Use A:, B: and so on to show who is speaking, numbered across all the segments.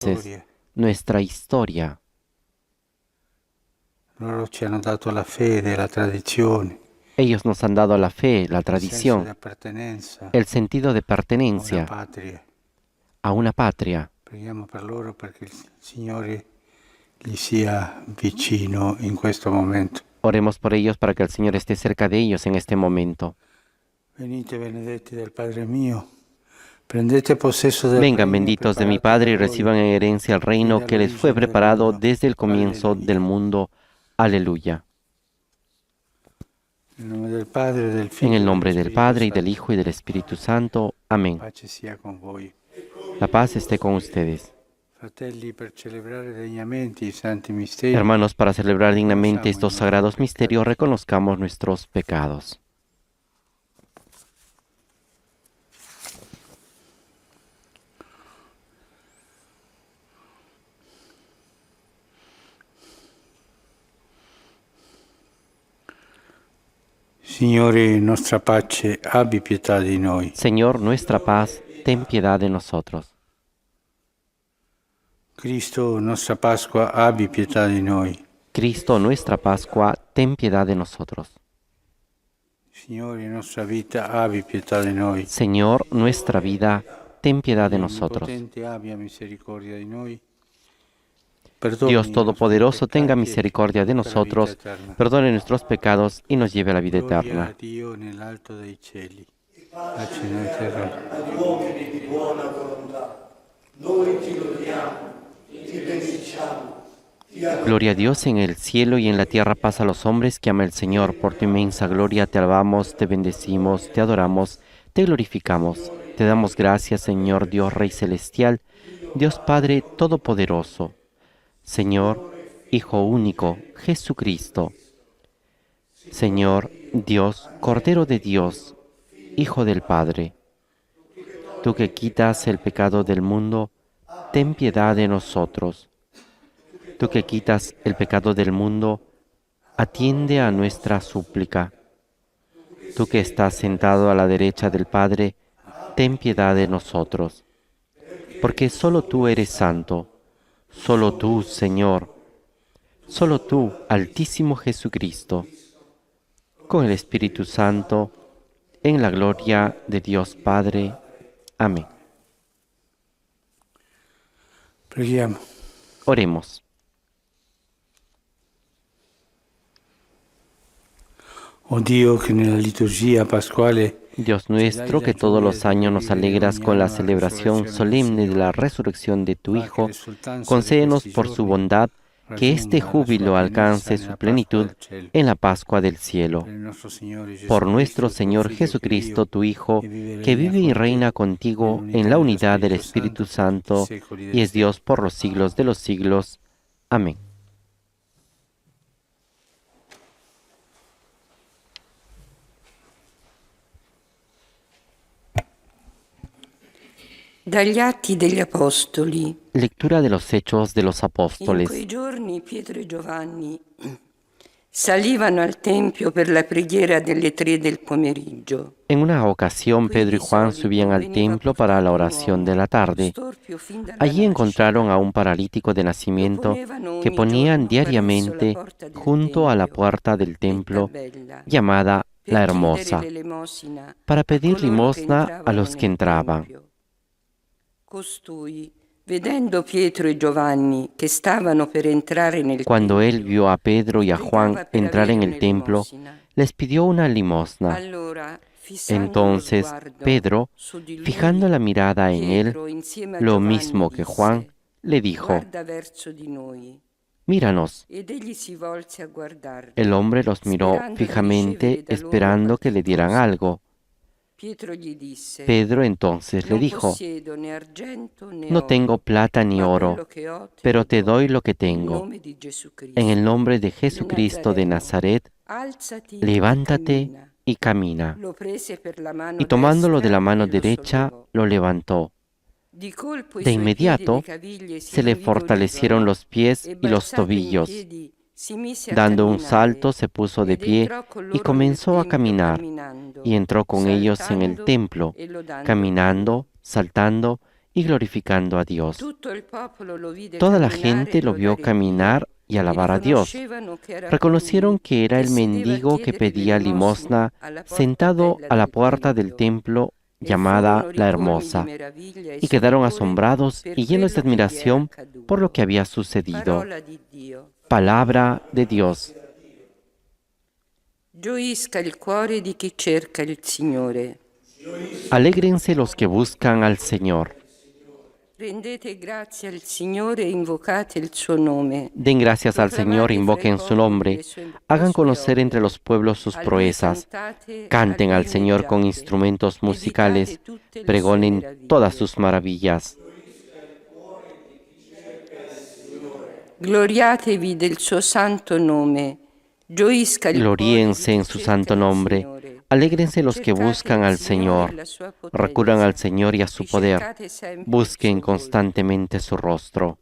A: Storia.
B: nuestra historia.
A: Loro ci hanno dato la fede, la tradizione,
B: Ellos nos han dado la fe, la
A: il senso di
B: tradición,
A: appartenenza
B: el sentido de
A: a una
B: pertenencia
A: patria.
B: a una patria.
A: Preghiamo per loro perché il Signore gli sia vicino in questo momento.
B: Oremos por ellos para que el Señor esté cerca de ellos en este momento.
A: Venite benedetti del Padre mio, prendete possesso del
B: Vengan
A: regno
B: benditos de mi
A: preparato
B: Padre y
A: da voi
B: reciban en herencia el
A: fin
B: reino que les fue
A: dall'origine del
B: preparado
A: mondo.
B: desde el comienzo del
A: Alleluia.
B: mundo. Aleluya.
A: Nel nome del Padre, del
B: En
A: Figlio
B: el
A: e
B: nombre
A: dello
B: del
A: Spirito
B: Padre y del
A: Santo.
B: Hijo y del Espíritu Santo. Amén.
A: Pace sia con voi.
B: La paz esté con ustedes.
A: Fratelli, per celebrare degnamente i santi misteri,
B: Hermanos, para celebrar dignamente
A: riconosciamo
B: estos
A: i nostri
B: sagrados
A: peccati.
B: misterios, reconozcamos nuestros pecados.
A: Signore, nostra pace, abbi pietà di noi.
B: Señor, nuestra paz, ten piedad de nosotros.
A: Cristo, nostra Pasqua, abbi pietà di noi.
B: Cristo, nuestra Pascua, ten piedad de nosotros.
A: Signore, nostra vita, abbi pietà di noi.
B: Señor, nuestra vida, ten piedad de
A: Dio
B: nosotros.
A: Onnipotente, abbia misericordia di noi.
B: Dios
A: Perdoni i nostri
B: Todopoderoso, tenga
A: peccati
B: misericordia de
A: e porta alla vita
B: nosotros,
A: eterna.
B: perdone nuestros pecados y nos lleve a la vida
A: Gloria a
B: eterna.
A: Dio nell'alto dei cieli. Pace nella terra.
C: agli uomini di buona volontà. Noi ti lodiamo, ti benediciamo, ti adoriamo.
B: Gloria a Dios en el cielo y en la tierra, paz a los hombres que ama el Señor. Por tu inmensa gloria te alabamos, te bendecimos, te adoramos, te glorificamos. Te damos gracias, Señor Dios Rey Celestial, Dios Padre Todopoderoso, Señor, Hijo único, Jesucristo. Señor, Dios, Cordero de Dios, Hijo del Padre. Tú que quitas el pecado del mundo, ten piedad de nosotros. Tú que quitas el pecado del mundo, atiende a nuestra súplica. Tú que estás sentado a la derecha del Padre, ten piedad de nosotros. Porque solo tú eres santo, solo tú, Señor, solo tú, Altísimo Jesucristo, con el Espíritu Santo, en la gloria de Dios Padre. Amén.
A: Preghiamo.
B: Oremos.
A: Oh Dio, che nella liturgia pasquale
B: Dios nuestro, que todos los años nos alegras con la celebración solemne de la resurrección de tu Hijo, concédenos por su bondad que este júbilo alcance su plenitud en la Pascua del cielo. Por nuestro Señor Jesucristo, tu Hijo, que vive y reina contigo en la unidad del Espíritu Santo y es Dios por los siglos de los siglos. Amén.
D: Dagli Atti degli Apostoli.
B: Lectura de los Hechos de los
D: In
B: Apóstoles.
D: quei giorni Pietro e Giovanni salivano al Tempio per la preghiera delle 3 del pomeriggio.
B: En una ocasión, Pedro y Juan subían al templo para la oración de la tarde. Allí encontraron a un paralítico de nacimiento que ponían diariamente junto a la puerta del templo, llamada La Hermosa, para pedir limosna a los que entraban.
D: Costui, vedendo Pietro e Giovanni che stavano per entrare nel
B: Cuando él
D: tempio,
B: vio a Pedro y a Juan entrar en el templo, les pidió una limosna.
D: allora, fissando
B: Entonces
D: lo sguardo
B: Pedro,
D: su di lui,
B: fijando la mirada en él,
D: Pietro, insieme a
B: lo
D: Giovanni,
B: mismo que
D: disse,
B: Juan, le dijo:
D: guarda verso di noi.
B: Míranos.
D: Ed egli si volse a guardarli.
B: El hombre los miró
D: Sperando di
B: fijamente,
D: ricevere da loro
B: esperando que le dieran
D: qualche
B: algo.
D: Pietro gli disse,
B: Pedro entonces le
D: non
B: dijo:
D: possiedo né argento né
B: No
D: oro,
B: tengo plata ni
D: ma
B: oro,
D: quello che ho
B: pero te
D: do.
B: doy lo que
D: In
B: tengo.
D: nome di Gesù
B: En el
D: Cristo,
B: nombre de Jesucristo de Nazaret,
D: alzati e
B: levántate
D: cammina.
B: y camina.
D: Lo prese per la mano
B: Y tomándolo de
D: destra
B: la mano
D: e lo
B: derecha,
D: sollevò.
B: lo levantó.
D: Di colpo i
B: De
D: suoi
B: inmediato
D: piedi e le caviglie si
B: se le fortalecieron los pies
D: e
B: y los
D: balzato in
B: tobillos.
D: piedi, si mise a
B: Dando un
D: camminare,
B: salto se puso de
D: ed
B: pie
D: entrò con
B: y
D: loro
B: comenzó
D: nel
B: a caminar,
D: tempio camminando,
B: y entró con ellos en el
D: saltando
B: templo,
D: e lodando
B: caminando, saltando y glorificando a Dios.
D: Tutto il popolo lo vide
B: Toda la
D: camminare
B: gente
D: e
B: lo vio
D: lodare
B: caminar y
D: Dio,
B: alabar
D: e
B: a Dios.
D: riconoscevano che era
B: Reconocieron
D: colui
B: que era
D: che
B: el
D: sedeva a
B: mendigo que
D: chiedere
B: pedía limosna
D: alla porta
B: sentado
D: bella
B: a la
D: del
B: puerta del
D: Tempio.
B: templo
D: E
B: llamada
D: furono
B: La
D: ricolmi di
B: Hermosa,
D: meraviglia e
B: y quedaron
D: stupore
B: asombrados
D: per
B: y llenos de
D: quello che gli era
B: admiración por lo
D: accaduto.
B: que había sucedido.
D: Parola di Dio.
B: Palabra de Dios.
D: Gioisca il cuore di chi cerca il Signore.
B: Alégrense los que buscan al Señor.
D: Rendete grazie al Signore e invocate il suo nome.
B: Den gracias al Señor,
D: Proclamate fra i
B: invoquen su
D: popoli
B: nombre,
D: le sue
B: hagan conocer
D: opere.
B: entre los pueblos sus
D: A lui
B: proezas,
D: cantate,
B: canten
D: a
B: al
D: lui
B: Señor con
D: inneggiate,
B: instrumentos musicales,
D: meditate tutte le sue
B: pregonen
D: meraviglie.
B: todas sus maravillas.
D: Gloriatevi del suo santo nome. Gioisca il cuore di
B: Gloríense en
D: chi
B: su
D: cerca
B: santo
D: il
B: nombre.
D: Signore.
B: Alégrense los que
D: Cercate
B: buscan
D: il
B: al
D: Signore
B: Señor.
D: e la sua
B: Recurran al
D: potenza.
B: Señor y a su poder.
D: Ricercate sempre il
B: Busquen
D: suo volto.
B: constantemente su rostro.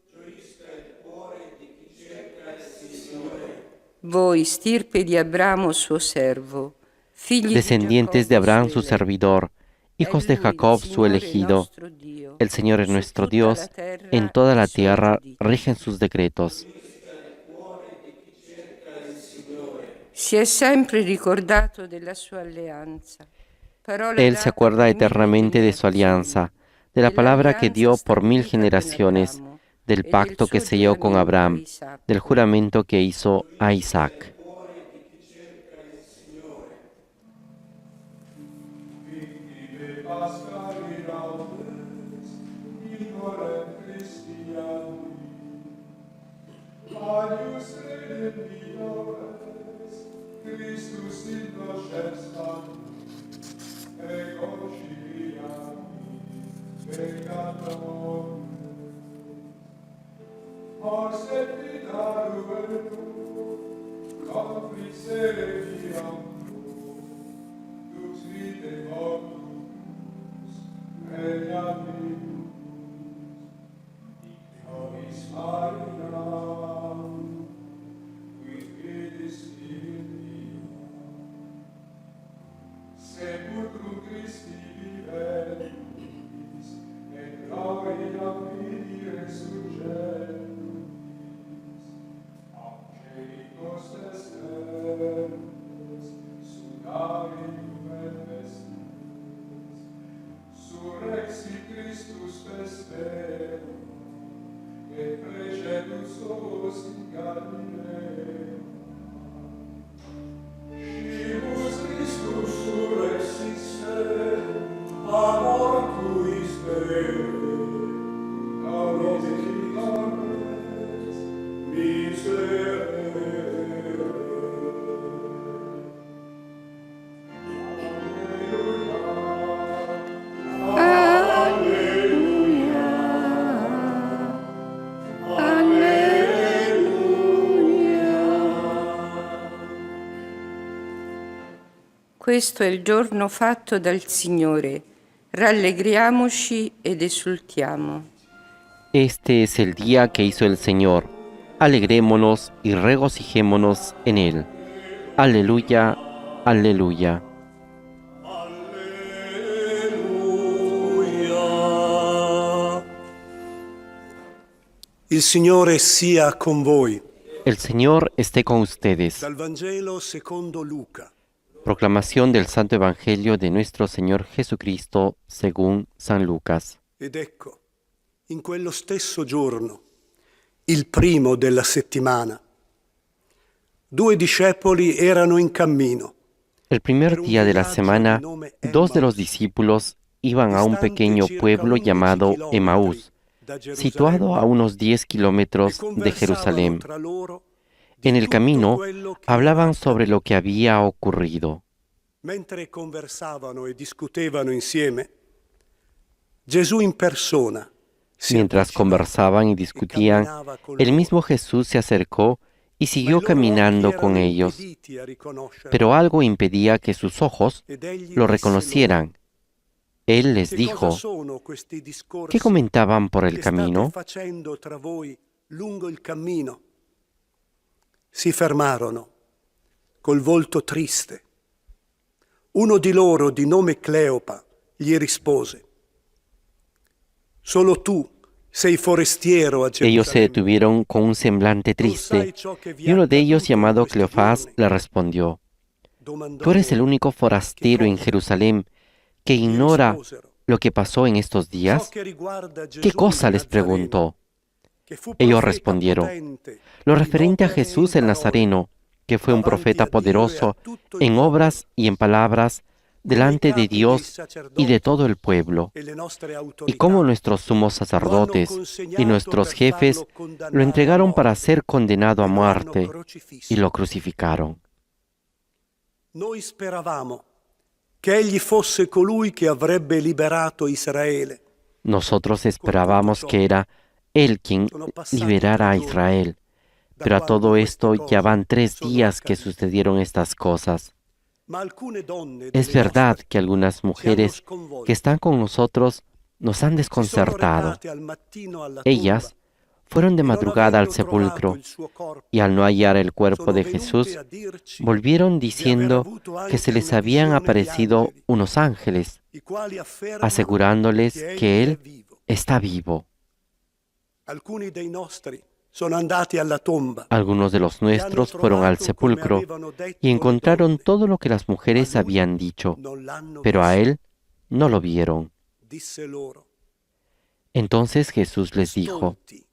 D: Voi, stirpe di Abramo suo servo, figli
B: Descendientes
D: di
B: de
D: Giacobbe
B: Abraham
D: suo
B: su
D: eletto.
B: servidor, hijos de
D: È lui,
B: Jacob
D: il
B: su
D: Signore
B: elegido.
D: nostro Dio.
B: El Señor es
D: Su
B: nuestro
D: tutta
B: Dios,
D: la terra
B: en toda la
D: i suoi
B: tierra
D: giudizi.
B: rigen sus decretos.
D: Si è sempre ricordato della sua alleanza. Parola
B: Él se
D: data
B: acuerda
D: per 1000
B: eternamente de su alianza, de la palabra que dio por 1000 generaciones, del pacto que selló con Abraham, del juramento que hizo a Isaac.
E: Christus in docens et conciliami peccator. Ars et vita ruetum, conflicere viam dux vitae mortus, regna vitus, nobis Maria, qui fidis Filii, sepulcrum Christi vivetis, et gloria Filii resurgentis, angelicos descendens, sudare iuven vestis, surrexit Christus vesperum, et precedus os in Galilea. Scimus Christus surrexisse, a mortuis pere, aurite carnes, miserere.
D: Questo è il giorno fatto dal Signore. Rallegriamoci ed esultiamo.
B: Este es el día que hizo el Señor. Alegrémonos y regocijémonos en él. Aleluya, aleluya.
F: Il Signore sia con voi.
B: El Señor esté con ustedes.
F: Dal Vangelo secondo Luca.
B: Proclamación del Santo Evangelio de nuestro Señor Jesucristo según San Lucas.
F: Ed ecco, in quello stesso giorno, il primo della settimana, 2 discepoli erano in cammino.
B: El primer día de la semana, 2 de los discípulos iban a un pequeño pueblo llamado Emaús, situado a unos 10 kilómetros de Jerusalén. En el camino hablaban sobre lo que había ocurrido.
F: Mentre conversavano e discutevano insieme, Gesù in persona si
B: Mientras
F: avvicinò
B: conversaban y
F: e
B: discutían,
F: camminava con
B: el
F: loro.
B: mismo Jesús se acercó y
F: Ma
B: siguió
F: i loro
B: caminando
F: occhi
B: con
F: erano
B: ellos,
F: impediti a riconoscerlo,
B: pero algo impedía que sus ojos
F: ed egli
B: lo
F: disse
B: reconocieran. Él les
F: loro, "Che cosa
B: dijo,
F: sono questi discorsi
B: ¿qué comentaban por el
F: che state
B: camino?
F: facendo tra voi lungo il cammino?" Si fermarono, col volto triste. Uno di loro, di nome Cleopa, gli rispose: Solo tú sei forestiero a
B: Ellos se
F: Gerusalemme.
B: detuvieron con un semblante triste, y uno de ellos, llamado Cleofás, le respondió: Tú eres el único forastero en Jerusalén que ignora lo que pasó en estos días. ¿Qué cosa? Les preguntó. Ellos respondieron: Lo referente a Jesús el Nazareno, que fue un profeta poderoso en obras y en palabras delante de Dios y de todo el pueblo, y cómo nuestros sumos sacerdotes y nuestros jefes lo entregaron para ser condenado a muerte y lo crucificaron.
F: Noi speravamo che egli fosse colui che avrebbe liberato Israele.
B: Nosotros esperábamos que era Él quien liberara a Israel, pero a todo esto ya van 3 días que sucedieron estas cosas.
F: Ma alcune donne
B: Es
F: delle
B: verdad
F: nostre
B: que algunas mujeres que están con nosotros nos han
F: si sono
B: desconcertado.
F: recate al mattino alla
B: Ellas
F: tomba
B: fueron de
F: e non
B: madrugada al
F: avendo trovato
B: sepulcro
F: il suo corpo,
B: y al no hallar el cuerpo
F: sono
B: de
F: venute
B: Jesús,
F: a dirci
B: volvieron
F: di
B: diciendo
F: aver avuto
B: que
F: anche
B: se les
F: una
B: habían
F: visione di
B: aparecido
F: angeli,
B: unos ángeles,
F: i quali affermano
B: asegurándoles
F: che
B: que
F: egli è
B: Él
F: vivo.
B: está vivo.
F: Alcuni dei nostri sono andati alla tomba
B: Algunos de los
F: e hanno
B: nuestros fueron al
F: trovato come
B: sepulcro
F: avevano detto
B: y
F: le
B: encontraron
F: donne,
B: todo lo que las
F: ma
B: mujeres
F: lui
B: habían dicho,
F: non l'hanno
B: pero a
F: visto.
B: Él no lo vieron.
F: Disse loro:
B: Entonces Jesús les dijo:
F: "Stolti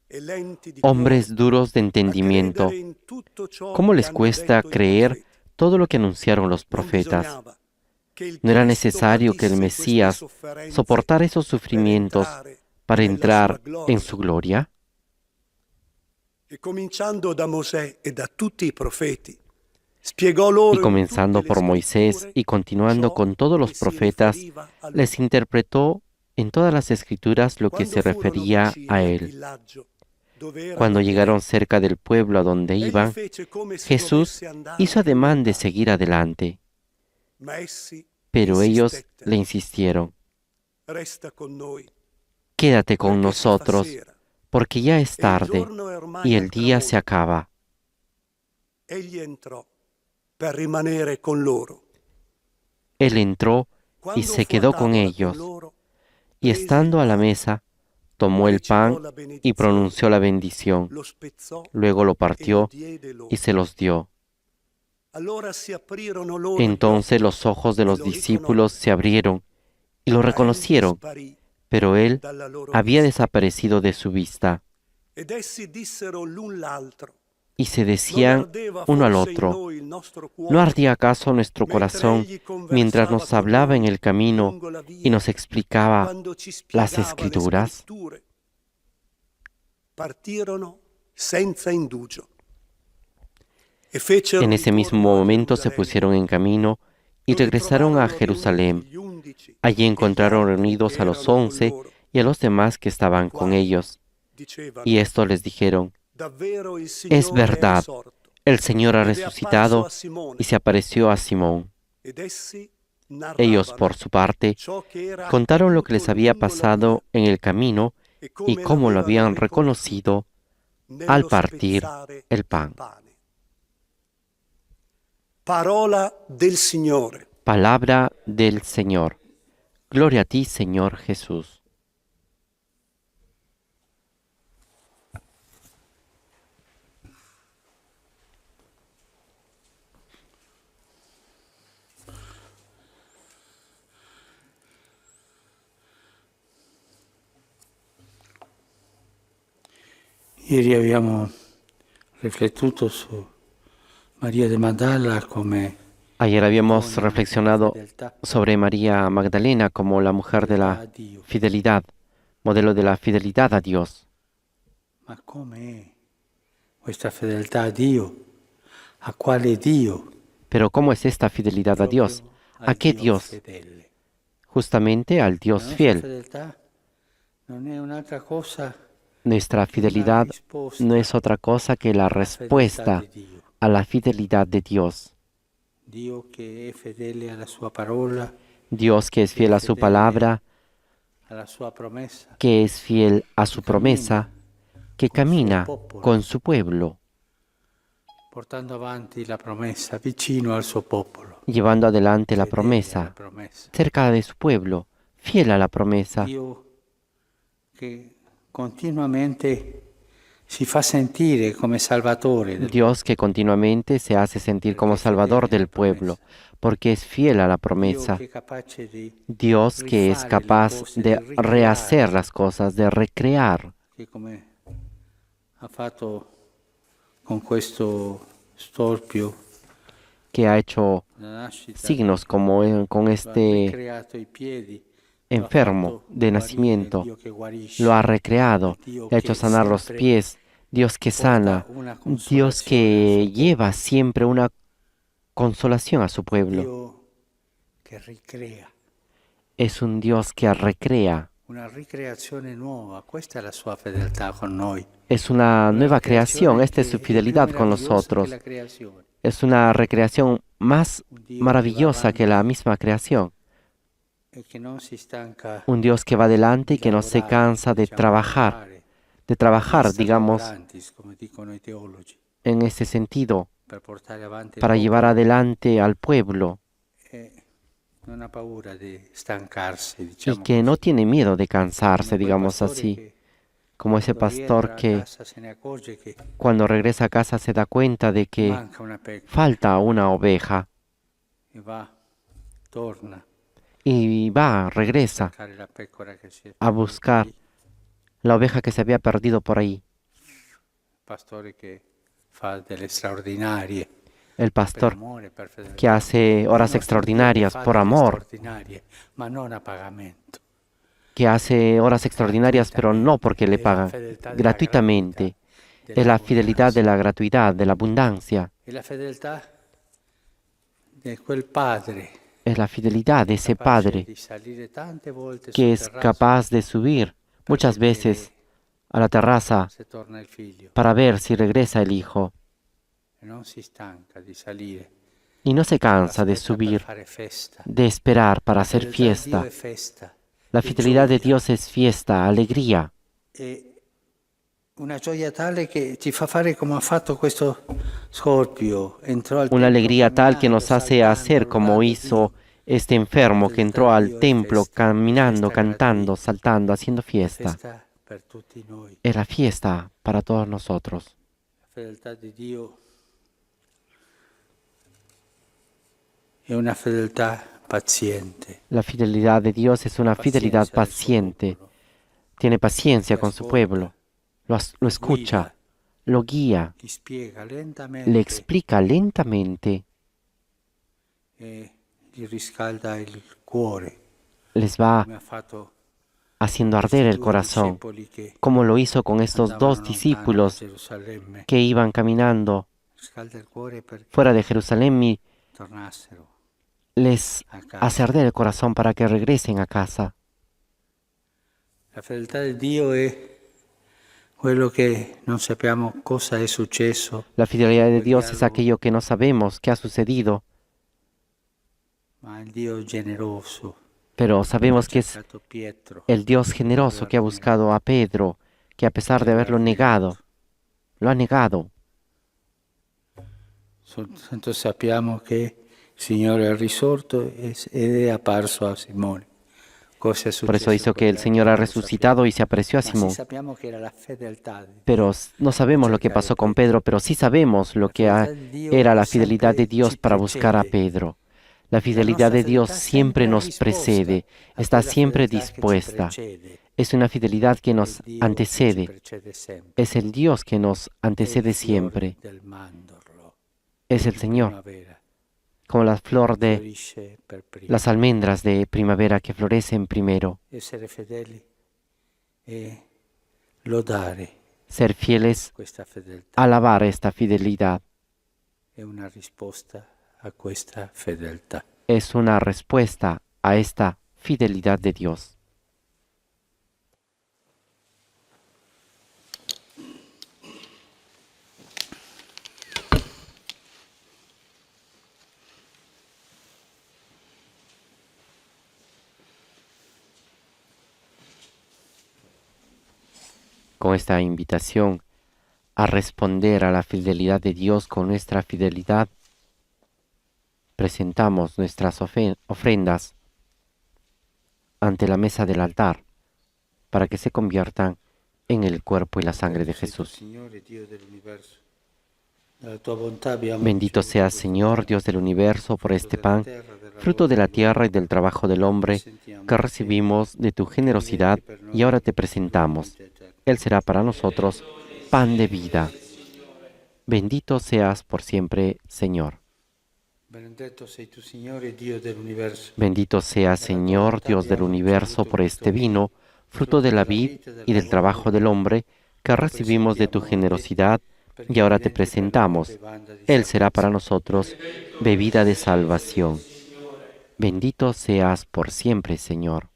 F: e lenti di
B: Hombres
F: cuore,
B: duros de
F: a
B: entendimiento,
F: credere in tutto ciò
B: ¿cómo
F: che
B: les
F: hanno
B: cuesta
F: detto i
B: creer
F: profeti.
B: todo lo que anunciaron los
F: Non
B: profetas?
F: bisognava che il
B: ¿No era
F: Cristo
B: necesario que el
F: patisse queste
B: Mesías
F: sofferenze
B: soportara esos
F: per
B: sufrimientos
F: entrare
B: para
F: nella
B: entrar
F: sua gloria?"
B: en su gloria?
F: E cominciando da Mosè e da tutti i profeti, spiegò loro
B: Y comenzando
F: in tutte
B: por
F: le
B: Moisés
F: scritture
B: y continuando
F: ciò
B: con todos los
F: che si
B: profetas,
F: riferiva a lui.
B: les interpretó en todas las escrituras lo que
F: Quando
B: se
F: furono
B: refería
F: vicini
B: a
F: al
B: Él.
F: villaggio dove erano
B: Cuando llegaron
F: diretti,
B: cerca del pueblo a donde
F: egli
B: iban,
F: fece come se
B: Jesús
F: dovesse andare
B: hizo
F: più
B: ademán de
F: lontano.
B: seguir adelante,
F: Ma essi
B: pero ellos
F: insistettero:
B: le insistieron:
F: "Resta con noi,
B: Quédate con
F: perché si fa
B: nosotros,
F: sera
B: porque ya es
F: e il
B: tarde
F: giorno è ormai
B: y
F: al
B: el día se
F: tramonto."
B: acaba.
F: Egli entrò per rimanere con loro.
B: Él entró y
F: Quando
B: se
F: fu a
B: quedó con
F: tavola
B: ellos,
F: loro,
B: y
F: prese
B: estando
F: il
B: a la
F: pane,
B: mesa, tomó el
F: recitò
B: pan
F: la
B: y
F: benedizione,
B: pronunció la bendición,
F: lo spezzò
B: luego lo
F: e lo
B: partió
F: diede loro.
B: y se los dio.
F: Allora si aprirono loro gli
B: Entonces
F: occhi
B: los ojos de
F: e
B: los
F: lo
B: discípulos se abrieron y lo
F: ma egli
B: reconocieron,
F: sparì
B: pero él
F: dalla loro
B: había
F: vista.
B: desaparecido de su vista.
F: Ed essi dissero l'un l'altro:
B: Y se
F: "Non
B: decían
F: ardeva
B: uno al
F: forse in
B: otro:
F: noi il nostro
B: ¿No
F: cuore
B: ardía acaso nuestro
F: mentre
B: corazón
F: egli
B: mientras
F: conversava
B: nos
F: con
B: hablaba en
F: noi
B: el camino
F: lungo la
B: y
F: via,
B: nos explicaba
F: quando ci
B: las
F: spiegava le
B: escrituras?"
F: scritture?" Partirono senza indugio e fecero
B: En ese mismo
F: ritorno a
B: momento se
F: Gerusalemme,
B: pusieron en camino y
F: dove
B: regresaron a
F: trovarono
B: Jerusalén.
F: riuniti gli 11
B: Allí
F: e gli
B: encontraron
F: altri
B: reunidos
F: che
B: a los
F: erano con
B: 11
F: loro,
B: y a los demás que
F: i
B: estaban con
F: quali
B: ellos.
F: dicevano:
B: Y estos les dijeron:
F: "Davvero il
B: Es
F: Signore è
B: verdad,
F: risorto
B: el Señor ha
F: ed è apparso
B: resucitado
F: a Simone."
B: y se apareció a Simón.
F: Ed essi
B: Ellos,
F: narravano
B: por su parte,
F: ciò che era
B: contaron lo que les
F: accaduto
B: había
F: lungo la
B: pasado
F: via
B: en el camino
F: e
B: y
F: come
B: cómo lo
F: l'avevano
B: habían reconocido al
F: nello
B: partir
F: spezzare
B: el
F: il
B: pan.
F: pane. Parola del Signore.
B: Palabra del Señor. Gloria a ti, Señor Jesús.
A: Ieri abbiamo riflettuto su Maria de Magdala come
B: Ayer habíamos
A: icona
B: reflexionado
A: della fedeltà
B: sobre María Magdalena como la mujer de
A: a
B: la
A: Dio.
B: fidelidad, modelo de la fidelidad a Dios.
A: Ma come questa fedeltà a Dio? A quale Dio?
B: Pero ¿cómo es esta fidelidad a Dios?
A: Proprio
B: ¿A
A: al
B: qué
A: Dio
B: Dios?
A: fedele.
B: Justamente al
A: La
B: Dios
A: nostra
B: fiel.
A: fedeltà non è un'altra cosa
B: Nuestra fidelidad no es otra cosa que la
A: alla
B: respuesta
A: fedeltà di Dio.
B: a la fidelidad de Dios.
A: Dio che è fedele alla sua parola,
B: Dios que es fiel a su palabra,
A: alla sua promessa,
B: que es fiel a su promesa, que
A: con suo
B: camina
A: popolo.
B: con su pueblo,
A: portando avanti la promessa vicino al suo popolo.
B: llevando adelante la
A: fedele alla
B: promesa
A: promessa.
B: cerca de su pueblo, fiel a la promesa.
A: Dio che continuamente si fa sentire come salvatore del
B: Dios que continuamente se hace sentir como Salvador del pueblo, porque es fiel a la
A: Dio
B: promesa.
A: che è capace di
B: Dios que es
A: rifare le
B: capaz
A: cose,
B: de
A: di ricreare,
B: rehacer las cosas, de recrear,
A: che come ha fatto con questo storpio
B: que ha hecho
A: la nascita,
B: signos como con
A: lo ha
B: este
A: ricreato i piedi,
B: enfermo
A: lo ha fatto
B: de
A: guarire,
B: nacimiento,
A: il Dio che guarisce,
B: lo ha recreado,
A: il Dio
B: le ha hecho
A: che
B: sanar los
A: sempre
B: pies, Dios que sana,
A: porta una
B: Dios
A: consolazione al suo
B: que lleva
A: popolo,
B: siempre una consolación a su
A: un
B: pueblo.
A: Dio che ricrea,
B: Es un Dios que recrea,
A: una ricreazione nuova, questa è la sua fedeltà con noi.
B: es una
A: Una
B: nueva creación,
A: ricreazione
B: esta es
A: che
B: su
A: è più
B: fidelidad con
A: meravigliosa che
B: nosotros,
A: la creazione.
B: es una recreación más
A: Un Dio che va
B: maravillosa que la
A: avanti
B: misma creación,
A: e che non si stanca
B: un Dios que va adelante y
A: di
B: que no se
A: lavorare,
B: cansa de
A: diciamo,
B: trabajar,
A: laborantes,
B: digamos,
A: laborantis, come dicono i teologi,
B: en este sentido,
A: per portare avanti il
B: para llevar
A: popolo.
B: adelante al pueblo
A: E non ha paura di stancarsi,
B: y
A: diciamo
B: que no
A: così.
B: tiene miedo de
A: Come
B: cansarse,
A: quel
B: digamos
A: pastore
B: así,
A: che
B: como ese
A: quando
B: pastor
A: rientra a
B: que
A: casa se ne accorge che
B: cuando regresa a casa se da cuenta de que
A: manca una pecora
B: falta una oveja
A: e va, torna
B: y va,
A: a
B: regresa
A: cercare la pecora che si è
B: a buscar
A: lì.
B: la oveja que se había perdido por ahí.
A: Pastore che fa delle straordinarie
B: El
A: per
B: pastor
A: amore, per fedeltà.
B: que hace
A: Il
B: horas
A: nostro
B: extraordinarias
A: Dio che fa
B: por
A: delle
B: amor,
A: straordinarie, ma non a pagamento.
B: que hace horas extraordinarias, pero no porque le
A: È la
B: pagan,
A: fedeltà della
B: gratuitamente.
A: gratuità,
B: Es la fidelidad de
A: dell'abbondanza.
B: la gratuidad, de la abundancia.
A: E la fedeltà di quel padre
B: Es la fidelidad de ese
A: capace
B: Padre
A: di salire tante volte
B: que
A: sul
B: es
A: terrazzo
B: capaz de subir muchas
A: per
B: veces
A: vedere
B: a la terraza
A: se torna il figlio
B: para ver si regresa el Hijo
A: e non si stanca di salire,
B: y no se cansa de
A: aspetta per
B: subir,
A: fare festa.
B: de esperar para
A: La
B: hacer
A: fedeltà di Dio
B: fiesta.
A: è festa,
B: La
A: è
B: fidelidad de
A: gioia,
B: Dios es fiesta, alegría.
A: è una gioia tale che ti fa fare come ha fatto questo Scorpio, entrò al
B: Una
A: templo
B: alegría tal que
A: camminando,
B: nos hace
A: saltando,
B: hacer como
A: lodando
B: hizo
A: Dio.
B: este enfermo que entró al templo caminando, cantando,
A: gratuita,
B: saltando, haciendo fiesta.
A: festa per tutti noi.
B: Es la fiesta para todos nosotros.
A: La fedeltà di Dio è una fedeltà paziente.
B: La fidelidad de Dios es una fidelidad
A: Paciencia del suo
B: paciente.
A: popolo.
B: Tiene paciencia
A: Che
B: con su
A: ascolta,
B: pueblo. Lo escucha,
A: guida,
B: lo guía,
A: gli spiega
B: le
A: lentamente
B: explica lentamente,
A: e gli riscalda il cuore,
B: les va
A: come ha fatto
B: haciendo
A: questi
B: arder el
A: due
B: corazón,
A: discepoli che
B: como lo hizo con estos
A: andavano
B: dos
A: lontano da
B: discípulos
A: Gerusalemme.
B: que iban caminando
A: Riscalda il cuore perché
B: fuera de Jerusalén y
A: tornassero
B: les
A: a
B: hace
A: casa.
B: arder el corazón para que regresen a casa.
A: La fedeltà di Dio è quello che non sappiamo cosa è successo,
B: La fidelidad de
A: quel
B: Dios es
A: dialogo,
B: aquello que no sabemos qué ha sucedido,
A: ma il Dio generoso
B: pero
A: che ha
B: sabemos que es
A: cercato Pietro,
B: el Dios generoso que ha buscado a Pedro, que a pesar de haberlo negado, lo ha negado.
A: Soltanto sappiamo che il Signore è risorto ed è apparso a Simone. Cosa è successo?
B: Por eso hizo que el
A: quel
B: Señor
A: giorno?
B: ha
A: Non lo
B: resucitado y se apareció a
A: sappiamo. Ma
B: Simón.
A: sì sappiamo che era la fedeltà di
B: Pero no sabemos lo que pasó con Pedro, pero sí sabemos lo que era la fidelidad de Dios para buscar a Pedro. La fidelidad de Dios siempre nos precede, está siempre dispuesta. Es una fidelidad que nos antecede. Es el Dios que nos antecede siempre. Es el Señor, como la flor de las almendras de primavera que florecen primero.
A: Essere fedeli e lodare
B: Ser fieles,
A: questa fedeltà
B: alabar esta fidelidad.
A: è una risposta a questa fedeltà.
B: Es una respuesta a esta fidelidad de Dios. Con esta invitación a responder a la fidelidad de Dios con nuestra fidelidad, presentamos nuestras ofrendas ante la mesa del altar para que se conviertan en el cuerpo y la sangre de Jesús. Bendito seas, Señor, Dios del universo, por este pan, fruto de la tierra y del trabajo del hombre, que recibimos de tu generosidad y ahora te presentamos. Él será para nosotros pan de vida. Bendito seas por siempre, Señor. Bendito seas, Señor, Dios del universo, por este vino, fruto de la vid y del trabajo del hombre, que recibimos de tu generosidad y ahora te presentamos. Él será para nosotros bebida de salvación. Bendito seas por siempre, Señor.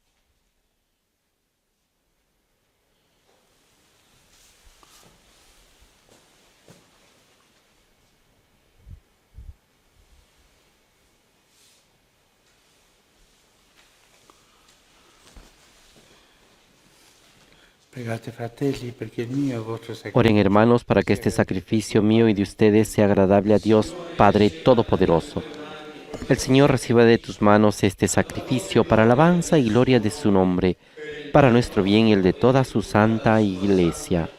B: Oren, hermanos, para que este sacrificio mío y de ustedes sea agradable a Dios, Padre Todopoderoso. El Señor reciba de tus manos este sacrificio para alabanza y gloria de su nombre, para nuestro bien y el de toda su santa Iglesia.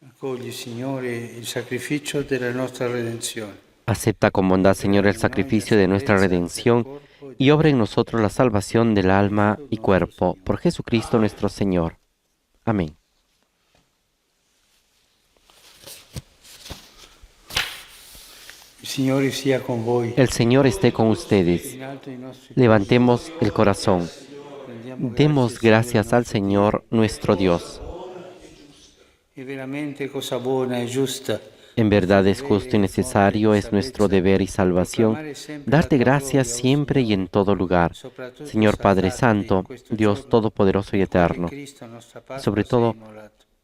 A: Accogli, Signore, il sacrificio della nostra redenzione.
B: Acepta con bondad, Señor, el sacrificio de nuestra redención y obra en nosotros la salvación del alma y cuerpo, por Jesucristo nuestro Señor. Amén.
A: Il Signore sia con voi.
B: El Señor esté con ustedes. Levantemos el corazón. Demos gracias al Señor nuestro Dios.
A: È veramente cosa buona e giusta.
B: En verdad es justo y necesario, es nuestro deber y salvación, darte gracias siempre y en todo lugar, Señor Padre Santo, Dios Todopoderoso y Eterno. Sobre todo,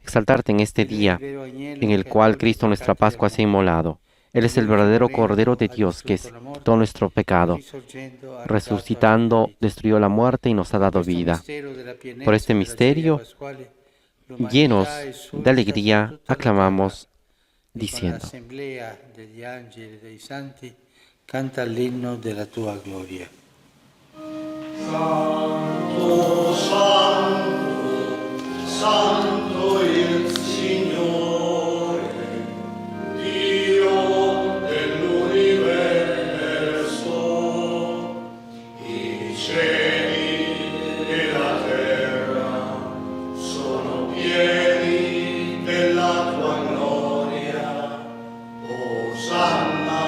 B: exaltarte en este día en el cual Cristo nuestra Pascua se ha inmolado. Él es el verdadero Cordero de Dios que quitó nuestro pecado. Resucitando, destruyó la muerte y nos ha dado vida. Por este misterio, llenos de alegría, aclamamos diciendo:
A: L'assemblea degli angeli e dei santi canta l'inno della tua gloria.
C: Santo, santo, santo il Signore, Dio dell'universo, i cieli e la terra sono pieni della tua gloria. Osanna,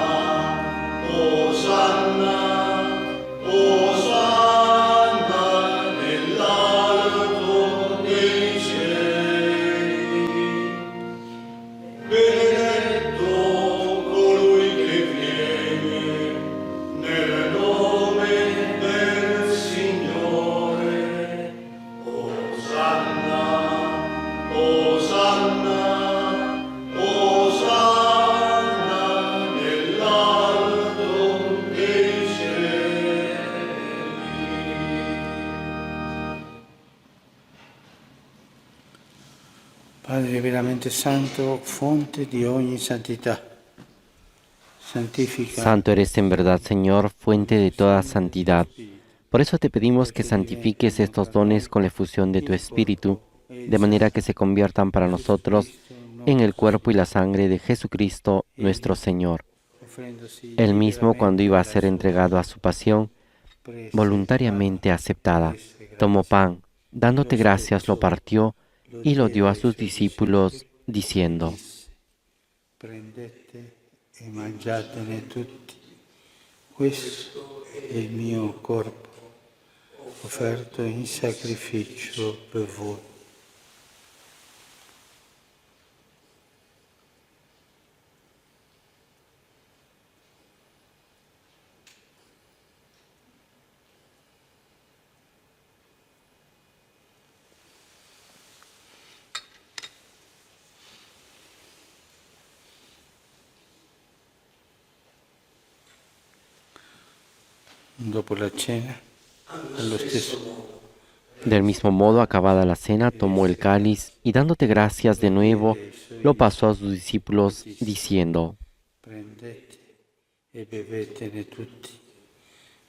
C: Osanna, Osanna nell'alto dei cieli. Benedetto colui che viene nel nome del Signore. Osanna, Osanna, Osanna nell'alto dei cieli.
A: Padre veramente santo, fonte di ogni santità, santifica.
B: Santo eres en verdad, Señor, fuente de toda santidad. Por eso te pedimos que santifiques estos dones con la efusión de tu Espíritu, de manera que se conviertan para nosotros en el cuerpo y la sangre de Jesucristo nuestro Señor. Él mismo, cuando iba a ser entregado a su pasión, voluntariamente aceptada, tomó pan, dándote gracias, lo partió y lo dio a sus discípulos, diciendo:
A: Prendete e mangiatene tutti. Questo è il mio corpo, offerto in sacrificio per voi. Dopo la cena, allo stesso modo,
B: Del mismo modo, acabada la cena, tomó el cáliz y dándote gracias de nuevo, lo pasó a sus discípulos, diciendo:
A: prendete e bevetene tutti.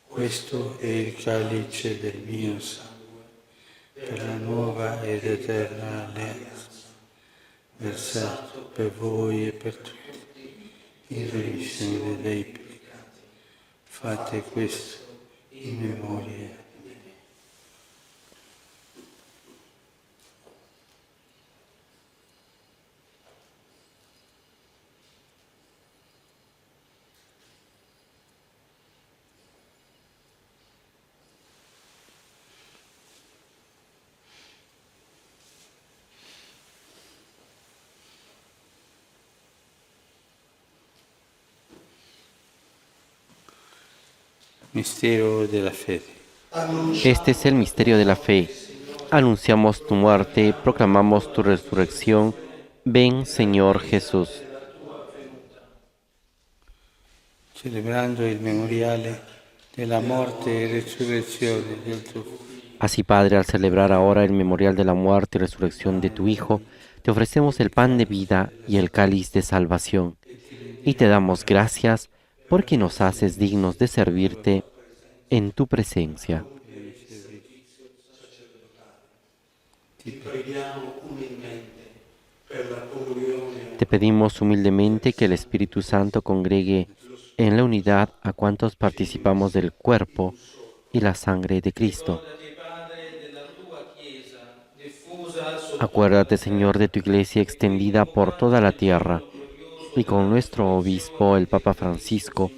A: Questo è il calice del mio sangue, per la nuova ed eterna alleanza, versato per voi e per tutti in remissione dei peccati. Fate questo in memoria. Mistero della fede.
B: Este es el misterio de la fe. Anunciamos tu muerte, proclamamos tu resurrección. Ven, Señor Jesús.
A: Celebrando il memoriale della morte e resurrezione del tuo Figlio.
B: Así, Padre, al celebrar ahora el memorial de la muerte y resurrección de tu Hijo, te ofrecemos el pan de vida y el cáliz de salvación. Y te damos gracias porque nos haces dignos de servirte en tu presencia. Te pedimos humildemente que el Espíritu Santo congregue en la unidad a cuantos participamos del cuerpo y la sangre de Cristo. Acuérdate, Señor, de tu Iglesia extendida por toda la tierra, y con nuestro obispo, el Papa Francisco,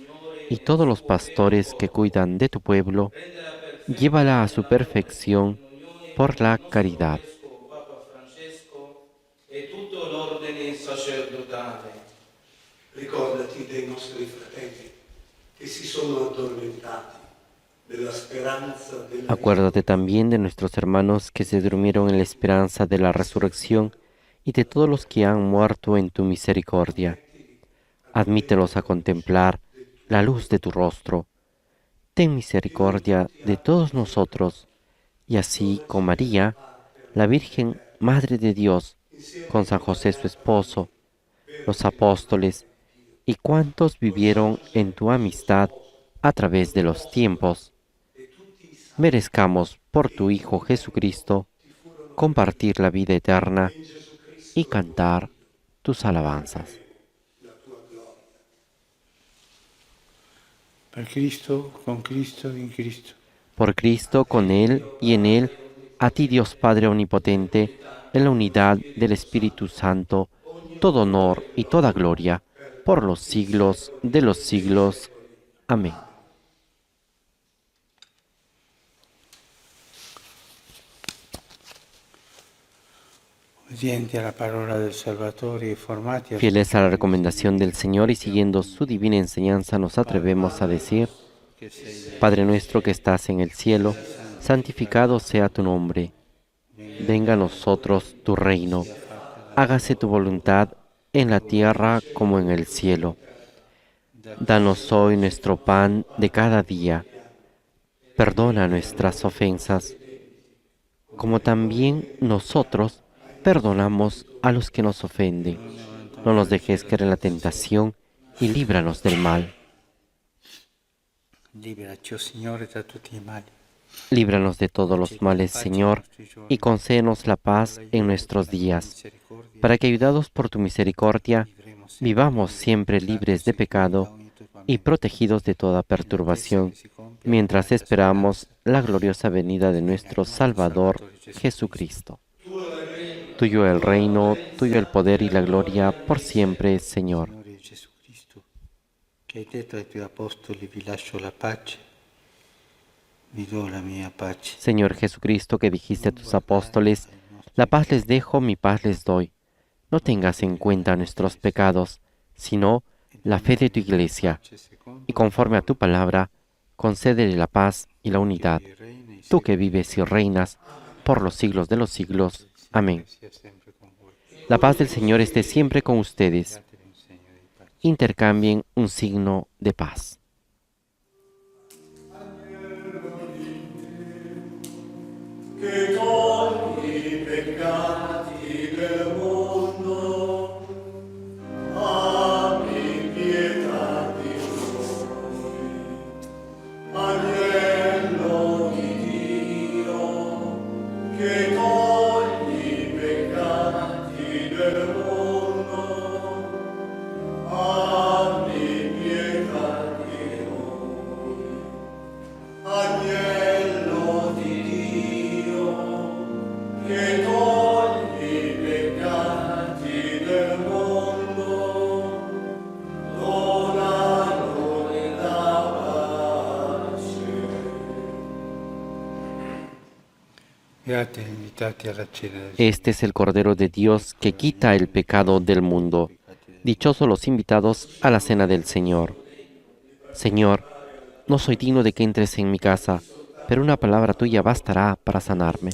B: y todos los pastores que cuidan de tu pueblo, llévala a su perfección por la caridad.
F: Ricordati dei nostri fratelli che si sono addormentati della speranza della
B: Acuérdate también de nuestros hermanos que se durmieron en la esperanza de la resurrección y de todos los que han muerto en tu misericordia. Admítelos a contemplar la luz de tu rostro. Ten misericordia de todos nosotros, y así con María, la Virgen Madre de Dios, con San José su esposo, los apóstoles y cuantos vivieron en tu amistad a través de los tiempos, merezcamos por tu Hijo Jesucristo compartir la vida eterna y cantar tus alabanzas.
A: Per Cristo, con Cristo, in Cristo.
B: Por Cristo, con Él y en Él, a ti Dios Padre Omnipotente, en la unidad del Espíritu Santo, todo honor y toda gloria, por los siglos de los siglos. Amén.
A: Obbedienti alla parola del Salvatore e formati
B: Fieles a la recomendación del Señor y siguiendo su divina enseñanza, nos atrevemos a decir: Padre nuestro que estás en el cielo, santificado sea tu nombre. Venga a nosotros tu reino. Hágase tu voluntad en la tierra como en el cielo. Danos hoy nuestro pan de cada día. Perdona nuestras ofensas, como también nosotros perdonamos a los que nos ofenden. No nos dejes caer en la tentación y líbranos del mal.
A: Liberaci, o Signore, da tutti i mali.
B: Líbranos de todos los males, Señor, y concédenos la paz en nuestros días, para que, ayudados por tu misericordia, vivamos siempre libres de pecado y protegidos de toda perturbación, mientras esperamos la gloriosa venida de nuestro Salvador Jesucristo. Tuyo el reino, tuyo el poder y la gloria por siempre, Señor.
A: Signore Gesù Cristo, che hai detto ai tuoi apostoli, vi lascio la pace, vi do la mia pace.
B: Señor Jesucristo, que dijiste a tus apóstoles, la paz les dejo, mi paz les doy. No tengas en cuenta nuestros pecados, sino la fe de tu Iglesia, y conforme a tu palabra, concédele la paz y la unidad. Tú que vives y reinas por los siglos de los siglos. Amén. La paz del Señor esté siempre con ustedes. Intercambien un signo de paz.
E: che togli i peccati del mondo, abbi pietà di noi. Agnello di Dio, che
A: Siate invitati alla cena del
B: Este es el Cordero de Dios que quita el pecado del mundo. Dichosos los invitados a la cena del Señor. Señor, no soy digno de que entres en mi casa, pero una palabra tuya bastará para sanarme.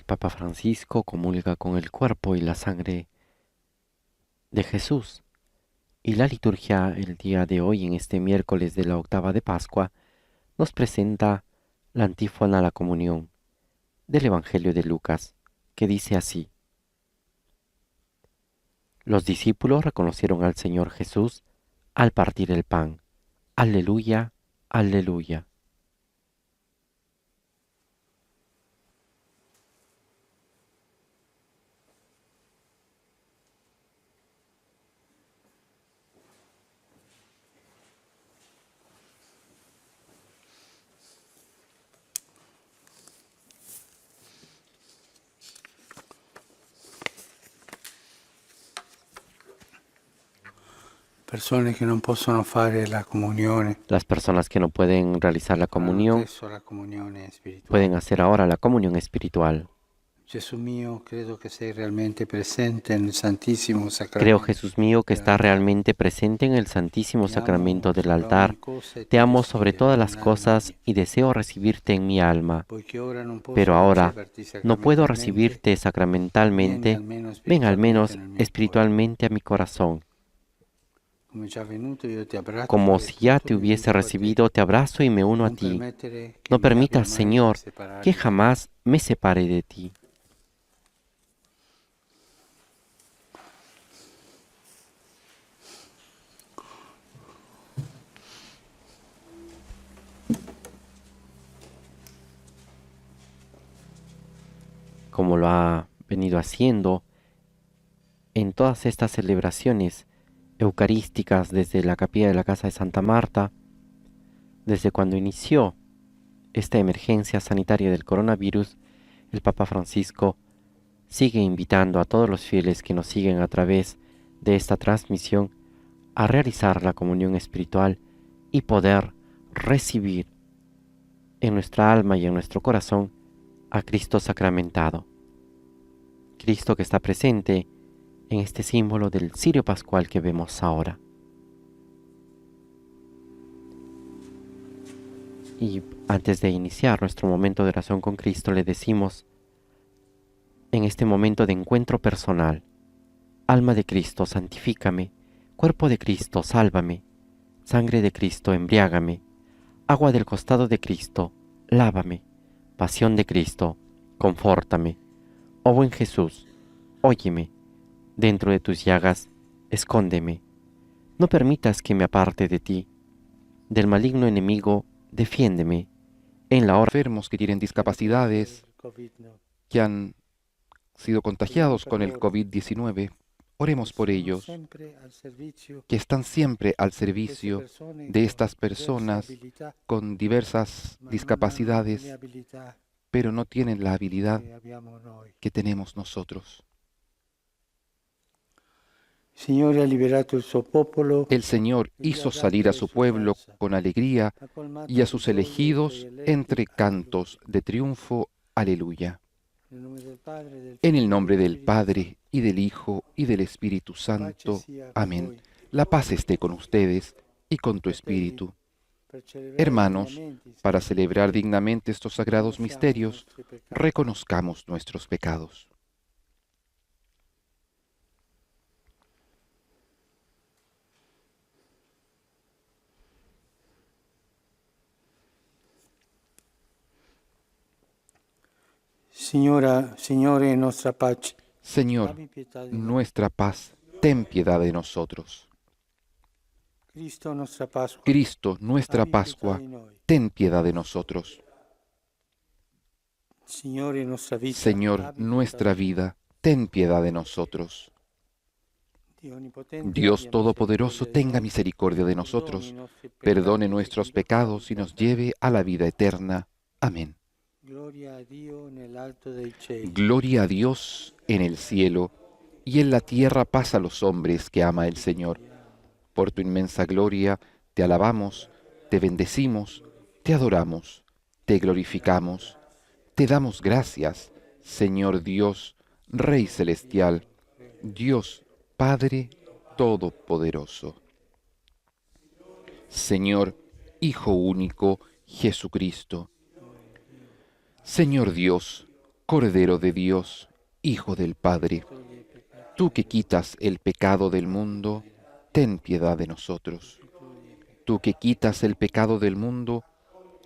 B: El Papa Francisco comulga con el cuerpo y la sangre de Jesús. Y la liturgia el día de hoy, en este miércoles de la octava de Pascua, nos presenta la antífona a la comunión del Evangelio de Lucas, que dice así: Los discípulos reconocieron al Señor Jesús al partir el pan. Aleluya, aleluya.
A: persone che non possono fare la comunione.
B: Las personas que no pueden realizar la comunión
A: Adesso la comunione spirituale.
B: pueden hacer ahora la comunión espiritual.
A: Gesù mio, credo che sei realmente presente nel Santissimo
B: Creo,
A: Sacramento.
B: Jesús mío, que estás realmente presente en el Santísimo Sacramento del altar. Te amo sobre todas las cosas y deseo recibirte en mi alma. Pero ahora no puedo recibirte sacramentalmente. Ven al menos espiritualmente a mi corazón. Como si ya te hubiese recibido, te abrazo y me uno a ti. No permitas, Señor, que jamás me separe de ti. Como lo ha venido haciendo en todas estas celebraciones eucarísticas desde la capilla de la casa de Santa Marta, desde cuando inició esta emergencia sanitaria del coronavirus, el Papa Francisco sigue invitando a todos los fieles que nos siguen a través de esta transmisión a realizar la comunión espiritual y poder recibir en nuestra alma y en nuestro corazón a Cristo sacramentado. Cristo que está presente en este símbolo del cirio pascual que vemos ahora. Y antes de iniciar nuestro momento de oración con Cristo, le decimos, en este momento de encuentro personal: alma de Cristo, santifícame; cuerpo de Cristo, sálvame; sangre de Cristo, embriágame; agua del costado de Cristo, lávame; pasión de Cristo, confórtame. Oh buen Jesús, óyeme; dentro de tus llagas, escóndeme. No permitas que me aparte de ti. Del maligno enemigo, defiéndeme. En la hora
G: Enfermos que tienen discapacidades, que han sido contagiados con el COVID-19, oremos por ellos, que están siempre al servicio de estas personas con diversas discapacidades, pero no tienen la habilidad que tenemos nosotros. El Señor hizo salir a su pueblo con alegría y a sus elegidos entre cantos de triunfo. Aleluya. En el nombre del Padre, y del Hijo, y del Espíritu Santo. Amén. La paz esté con ustedes y con tu espíritu. Hermanos, para celebrar dignamente estos sagrados misterios, reconozcamos nuestros pecados.
C: Signore, nuestra paz.
G: Señor, nuestra paz, ten piedad de nosotros.
C: Cristo, nuestra Pascua.
G: Cristo, nuestra Pascua, ten piedad de nosotros.
C: Signore, nuestra vita.
G: Señor, nuestra vida, ten piedad de nosotros. Dios Todopoderoso, tenga misericordia de nosotros, perdone nuestros pecados y nos lleve a la vida eterna. Amén.
A: Gloria a Dio nell'alto dei cieli.
G: Gloria a Dios en el cielo, y en la tierra paz a los hombres que ama el Señor. Por tu inmensa gloria te alabamos, te bendecimos, te adoramos, te glorificamos, te damos gracias, Señor Dios, Rey celestial, Dios Padre Todopoderoso. Señor, Hijo único, Jesucristo. Señor Dios, Cordero de Dios, Hijo del Padre, tú que quitas el pecado del mundo, ten piedad de nosotros. Tú que quitas el pecado del mundo,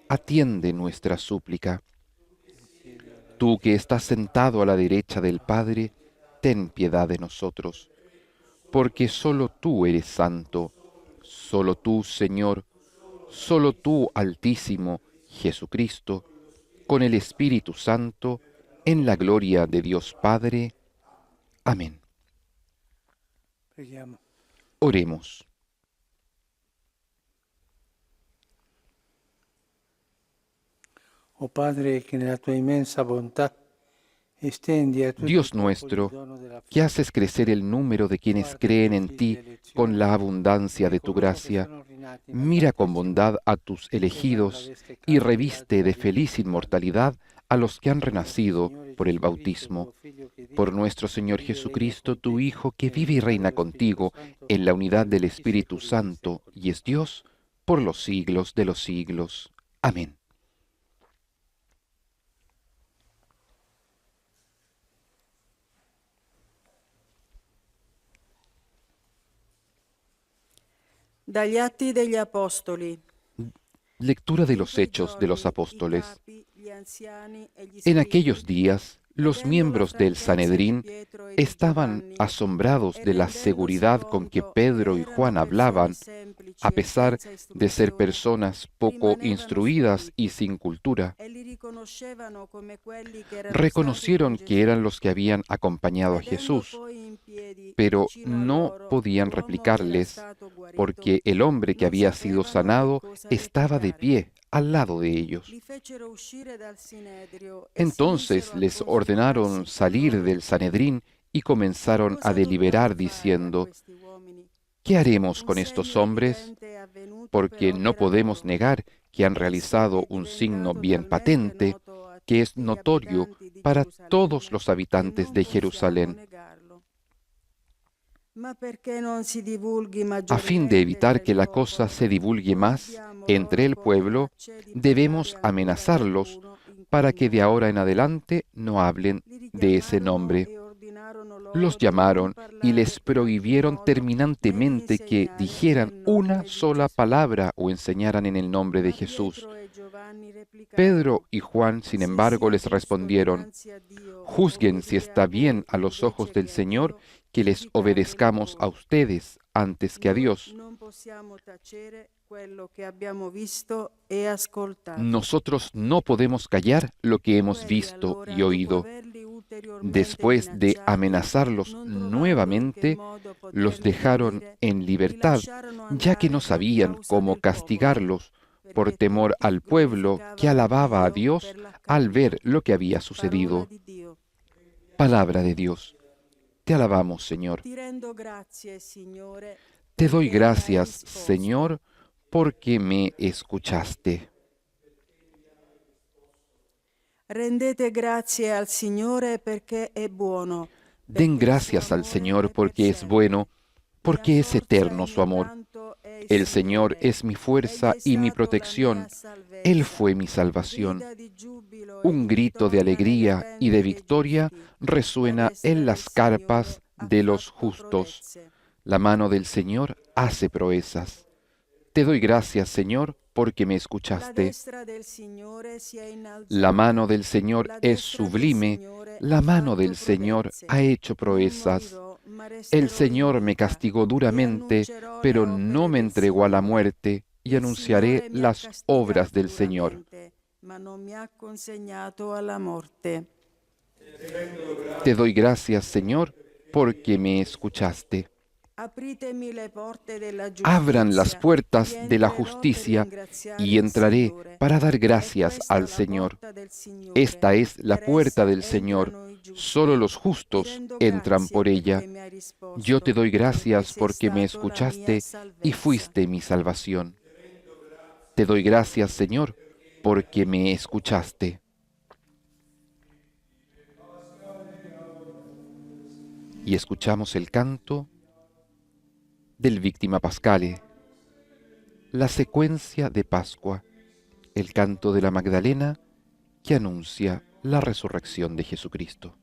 G: atiende nuestra súplica. Tú que estás sentado a la derecha del Padre, ten piedad de nosotros. Porque solo tú eres santo, solo tú, Señor, solo tú, Altísimo, Jesucristo, con el Espíritu Santo, en la gloria de Dios Padre. Amén.
A: Preghiamo.
G: Oremos.
A: Oh Padre, che nella tua immensa bontà estendi a tutti i
G: Dios
A: popoli
G: nuestro,
A: il dono della
G: que haces crecer el número de quienes creen en ti con la abundancia de tu gracia, mira con bondad a tus elegidos y reviste de feliz inmortalidad a los que han renacido por el bautismo. Por nuestro Señor Jesucristo, tu Hijo, que vive y reina contigo en la unidad del Espíritu Santo y es Dios por los siglos de los siglos. Amén.
H: Dagli Atti degli Apostoli.
G: Lectura de los Hechos de los Apóstoles. En aquellos días, los miembros del Sanedrín estaban asombrados de la seguridad con que Pedro y Juan hablaban, a pesar de ser personas poco instruidas y sin cultura. Reconocieron que eran los que habían acompañado a Jesús, pero no podían replicarles, porque el hombre que había sido sanado estaba de pie al lado de ellos. Entonces les ordenaron salir del Sanedrín y comenzaron a deliberar diciendo: ¿qué haremos con estos hombres? Porque no podemos negar que han realizado un signo bien patente, que es notorio para todos los habitantes de Jerusalén. A fin de evitar que la cosa se divulgue más entre el pueblo, debemos amenazarlos para que de ahora en adelante no hablen de ese nombre. Los llamaron y les prohibieron terminantemente que dijeran una sola palabra o enseñaran en el nombre de Jesús. Pedro y Juan, sin embargo, les respondieron: juzguen si está bien a los ojos del Señor que les obedezcamos a ustedes antes que a Dios. Nosotros no podemos callar lo que hemos visto y oído. Después de amenazarlos nuevamente, los dejaron en libertad, ya que no sabían cómo castigarlos, por temor al pueblo que alababa a Dios al ver lo que había sucedido. Palabra de Dios. Te alabamos, Señor. Te doy gracias, Señor, porque me escuchaste.
H: Rendete grazie al Signore perché è buono.
G: Den gracias al Señor porque es bueno, porque es eterno su amor. El Señor es mi fuerza y mi protección. Él fue mi salvación. Un grito de alegría y de victoria resuena en las carpas de los justos. La mano del Señor hace proezas. Te doy gracias, Señor, porque me escuchaste. La mano del Señor es sublime. La mano del Señor ha hecho proezas. El Señor me castigó duramente, pero no me entregó a la muerte, y anunciaré las obras del Señor. Te doy gracias, Señor, porque me escuchaste. Abran las puertas de la justicia y entraré para dar gracias al Señor. Esta es la puerta del Señor. Solo los justos entran por ella. Yo te doy gracias porque me escuchaste y fuiste mi salvación. Te doy gracias, Señor, porque me escuchaste. Y escuchamos el canto del Víctima Pascale, la secuencia de Pascua, el canto de la Magdalena que anuncia la resurrección de Jesucristo.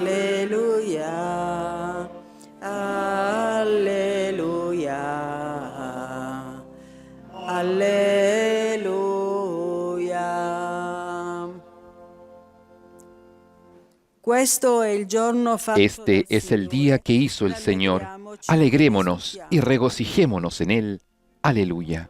H: Alleluia, alleluia, alleluia. Este es el día que hizo el Señor. Alegrémonos y regocijémonos en él. Aleluya.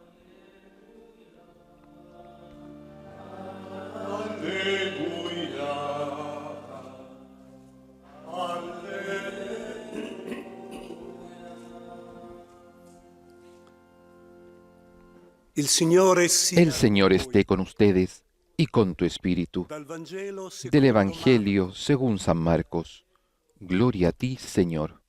F: Il Signore sia
G: El Señor esté con ustedes y con tu espíritu.
F: dal Vangelo
G: Del
F: secondo
G: Evangelio según San Marcos. Gloria a ti, Señor.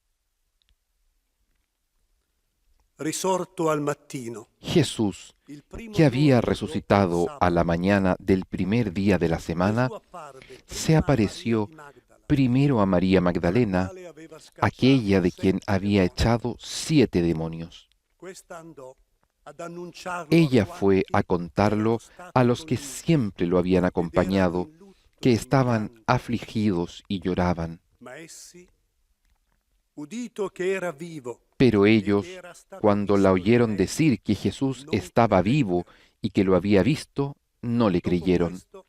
F: Risorto al mattino,
G: Jesús,
F: il primo
G: que había
F: giorno
G: resucitado
F: dopo il
G: a la mañana del primer día de la semana,
F: Gesù apparve
G: se
F: prima a
G: apareció
F: Maria di Magdala,
G: primero a María Magdalena,
F: la quale aveva scacciato
G: aquella de
F: 7
G: quien había
F: demoni.
G: echado 7 demonios.
F: Questa andò ad annunciarlo
G: Ella
F: a
G: fue
F: quanti
G: a contarlo
F: erano
G: a
F: stati
G: los
F: con
G: que
F: lui
G: siempre lo habían
F: ed erano
G: acompañado,
F: in lutto
G: que
F: e
G: estaban
F: pianto.
G: afligidos y lloraban.
F: Ma essi, udito che era vivo,
G: Pero
F: e
G: ellos,
F: che era stato
G: cuando la
F: visto
G: oyeron
F: lei,
G: decir que Jesús
F: non
G: estaba
F: credette.
G: vivo y que lo había visto, no le
F: Dopo
G: creyeron.
F: questo,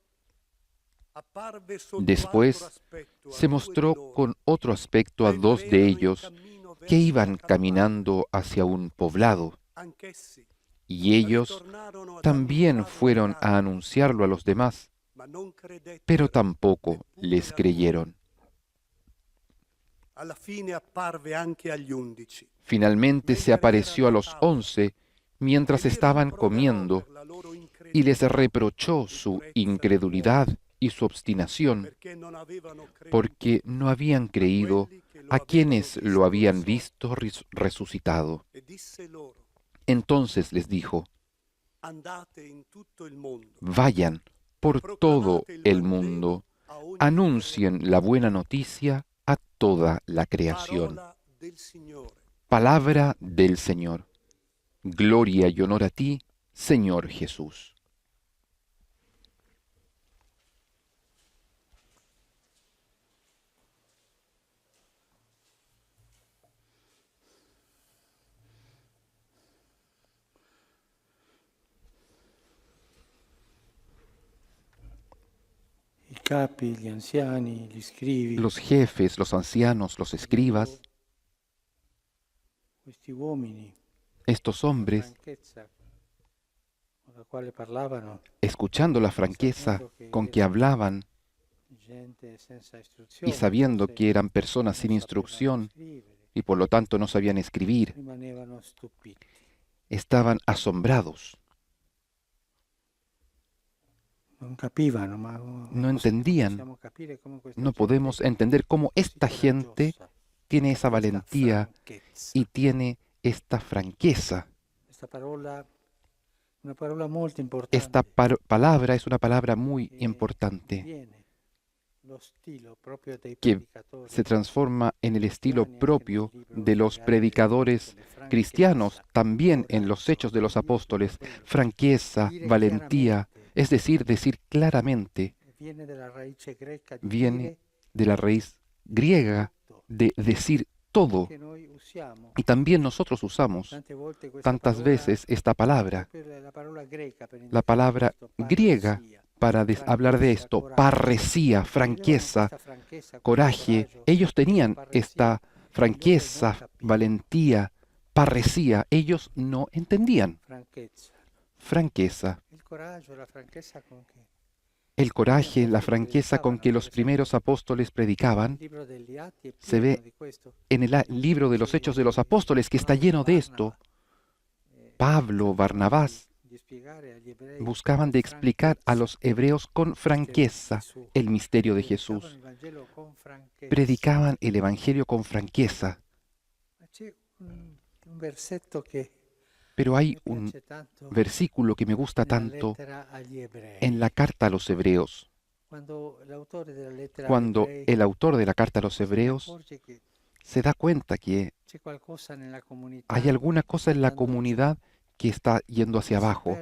F: apparve sotto altro
G: Después
F: aspetto a
G: se
F: 2
G: mostró
F: di loro,
G: con otro aspecto a
F: mentre
G: 2 de
F: erano in
G: ellos
F: cammino
G: que
F: verso
G: iban
F: la campagna.
G: caminando hacia un poblado,
F: Anch'essi
G: y ellos
F: ritornarono ad
G: también
F: annunciarlo
G: fueron
F: agli
G: a
F: altri,
G: anunciarlo a los demás,
F: ma non credettero
G: pero tampoco
F: neppure
G: les
F: a lui.
G: creyeron.
F: Alla fine apparve anche agli 11.
G: Finalmente se apareció a los 11 mientras
F: e li
G: estaban
F: rimproverò
G: comiendo
F: per la loro
G: y les
F: incredulità,
G: reprochó su incredulidad y su obstinación,
F: perché non avevano creduto
G: porque no habían creído
F: quelli che lo
G: a
F: avevano
G: quienes lo habían
F: risorto.
G: visto resucitado.
F: E disse loro:
G: Entonces les dijo:
F: andate in tutto il mondo,
G: vayan por todo el mundo,
F: a ogni
G: anuncien la buena noticia a toda la creación.
F: parola del Signore.
G: Palabra del Señor. Gloria y honor a ti, Señor Jesús.
A: I capi, gli anziani, gli scrivi,
G: Los jefes, los ancianos, los escribas,
A: questi uomini,
G: estos hombres,
A: franchezza con la quale parlavano,
G: escuchando la franqueza con que hablaban
A: gente senza
G: y
A: istruzione,
G: sabiendo
A: forse
G: que eran personas
A: non
G: sin
A: sapevano
G: instrucción
A: scrivere,
G: y por lo tanto no sabían escribir,
A: rimanevano stupiti.
G: estaban asombrados. no entendían, no podemos entender cómo esta gente tiene esa valentía y tiene esta franqueza. Esta palabra es una palabra muy importante que se transforma en el estilo propio de los predicadores cristianos, también en los Hechos de los Apóstoles. Franqueza, valentía, es decir, decir claramente, viene de la raíz griega de decir todo. Y también nosotros usamos tantas veces esta palabra, la palabra griega para hablar de esto, parresía, franqueza, coraje. Ellos tenían esta franqueza, valentía, parresía. Ellos no entendían. Franqueza. El coraje, la franqueza con que los primeros apóstoles predicaban, se ve en el libro de los Hechos de los Apóstoles, que está lleno de esto. Pablo, Barnabás, buscaban de explicar a los hebreos con franqueza el misterio de Jesús. Predicaban el Evangelio con franqueza. Pero hay un versículo que me gusta tanto en la carta a los hebreos. Cuando el autor de la carta a los hebreos se da cuenta que hay alguna cosa en la comunidad que está yendo hacia abajo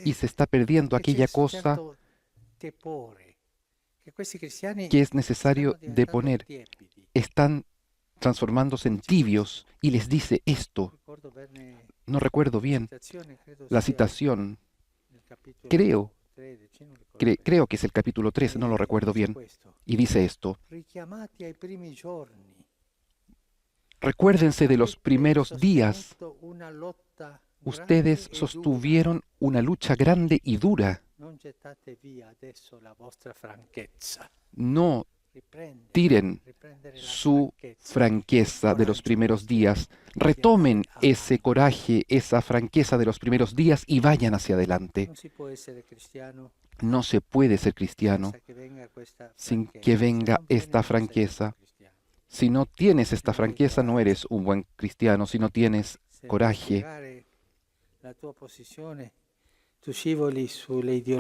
G: y se está perdiendo aquella cosa que es necesario deponer. Están transformándose en tibios y les dice esto. No recuerdo bien la citación. Creo que es el capítulo 3, no lo recuerdo bien. Y dice esto. Recuérdense de los primeros días. Ustedes sostuvieron una lucha grande y dura. No tiren su franqueza de los primeros días. Retomen ese coraje, esa franqueza de los primeros días y vayan hacia adelante. No se puede ser cristiano sin que venga esta franqueza. Si no tienes esta franqueza, no eres un buen cristiano. Si no tienes coraje,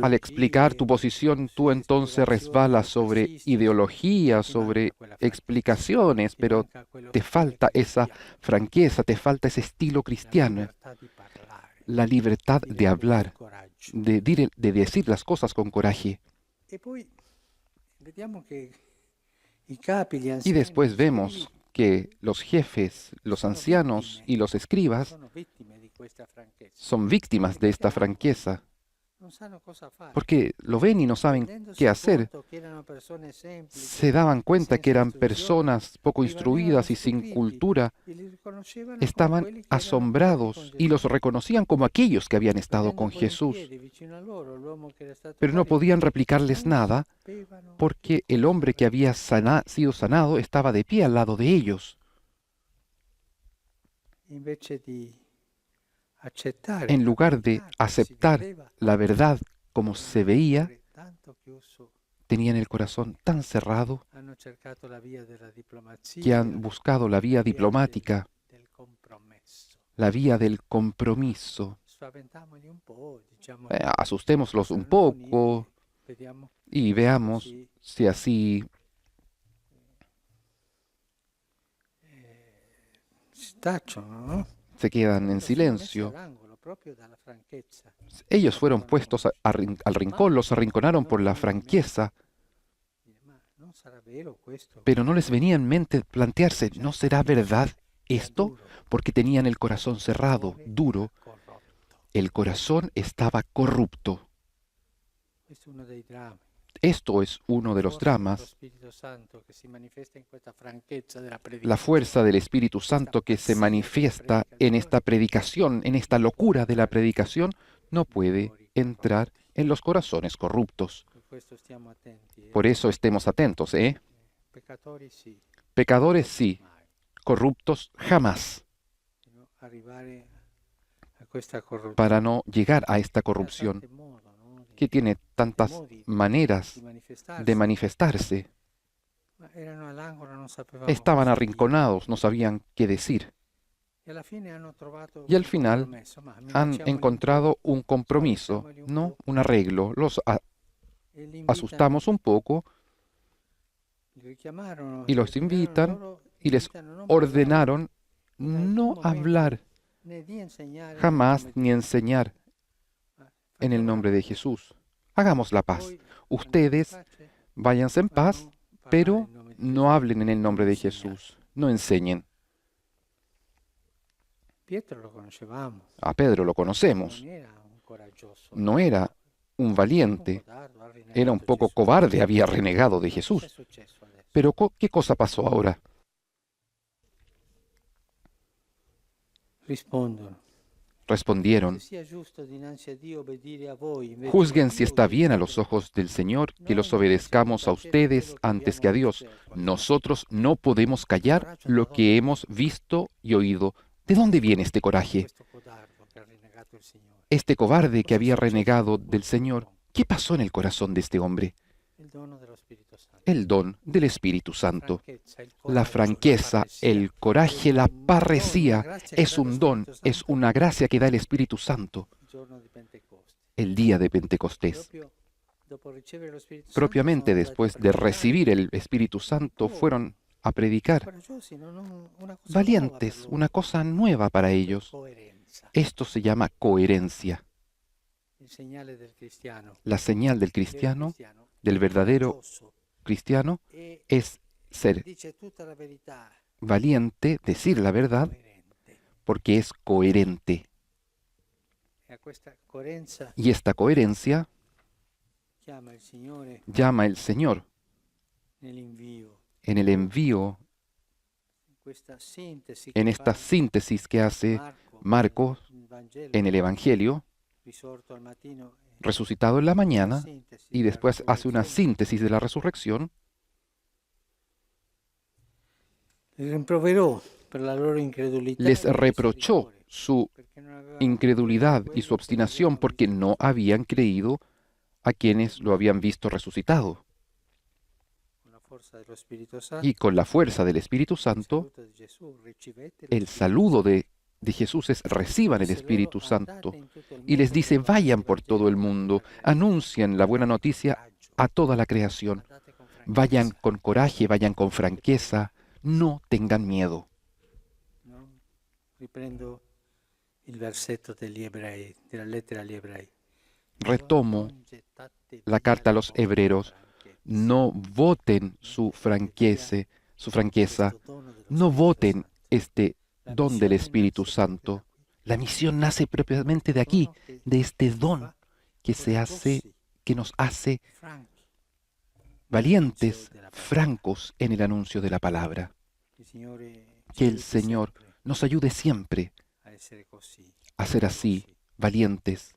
G: al explicar tu posición, tú entonces resbalas sobre ideología, sobre explicaciones, pero te falta esa franqueza, te falta ese estilo cristiano, la libertad de hablar, de decir las cosas con coraje. Y después vemos que los jefes, los ancianos y los escribas son víctimas de esta franqueza, porque lo ven y no saben qué hacer. Se daban cuenta que eran personas poco instruidas y sin cultura. Estaban asombrados y los reconocían como aquellos que habían estado con Jesús. Pero no podían replicarles nada porque el hombre que había sido sanado estaba de pie al lado de ellos. En lugar de aceptar la verdad como se veía, tenían el corazón tan cerrado que han buscado la vía diplomática, la vía del compromiso. Asustémoslos un poco y veamos si así se quedan en silencio. Ellos fueron puestos al rincón, los arrinconaron por la franqueza, pero no les venía en mente plantearse, ¿no será verdad esto? Porque tenían el corazón cerrado, duro. El corazón estaba corrupto. Esto es uno de los dramas, la fuerza del Espíritu Santo que se manifiesta en esta predicación, en esta locura de la predicación, no puede entrar en los corazones corruptos. Por eso estemos atentos, ¿eh? Pecadores sí, corruptos jamás. para no llegar a esta corrupción que tiene tantas maneras de manifestarse. Estaban arrinconados, no sabían qué decir. Y al final han encontrado un compromiso, ¿no? Un arreglo. Los asustamos un poco y los invitan y les ordenaron no hablar jamás ni enseñar en el nombre de Jesús. Hagamos la paz. Ustedes váyanse en paz, pero no hablen en el nombre de Jesús. No enseñen. A Pedro lo conocemos. No era un valiente, era un poco cobarde, había renegado de Jesús. Pero ¿qué cosa pasó ahora? Respondieron: juzguen si está bien a los ojos del Señor que los obedezcamos a ustedes antes que a Dios. Nosotros no podemos callar lo que hemos visto y oído. ¿De dónde viene este coraje? Este cobarde que había renegado del Señor. ¿Qué pasó en el corazón de este hombre? El don del Espíritu Santo. La franqueza, el coraje, la parresía es un don, es una gracia que da el Espíritu Santo. El día de Pentecostés. Propiamente después de recibir el Espíritu Santo, fueron a predicar. Valientes, una cosa nueva para ellos. Esto se llama coherencia. La señal del cristiano, del verdadero cristiano, es ser valiente, decir la verdad, porque es coherente. Y esta coherencia llama el Señor en el envío, en esta síntesis que hace Marcos en el Evangelio, resucitado en la mañana, y después hace una síntesis de la resurrección. Les reprochó su incredulidad y su obstinación porque no habían creído a quienes lo habían visto resucitado. Y con la fuerza del Espíritu Santo, el saludo de Jesús es: reciban el Espíritu Santo. Y les dice: vayan por todo el mundo, anuncien la buena noticia a toda la creación. Vayan con coraje, vayan con franqueza, no tengan miedo. Retomo la carta a los hebreos. No voten su franqueza, no voten este don del Espíritu Santo. La misión nace propiamente de aquí, de este don que nos hace valientes, francos en el anuncio de la palabra. Que el Señor nos ayude siempre a ser así, valientes.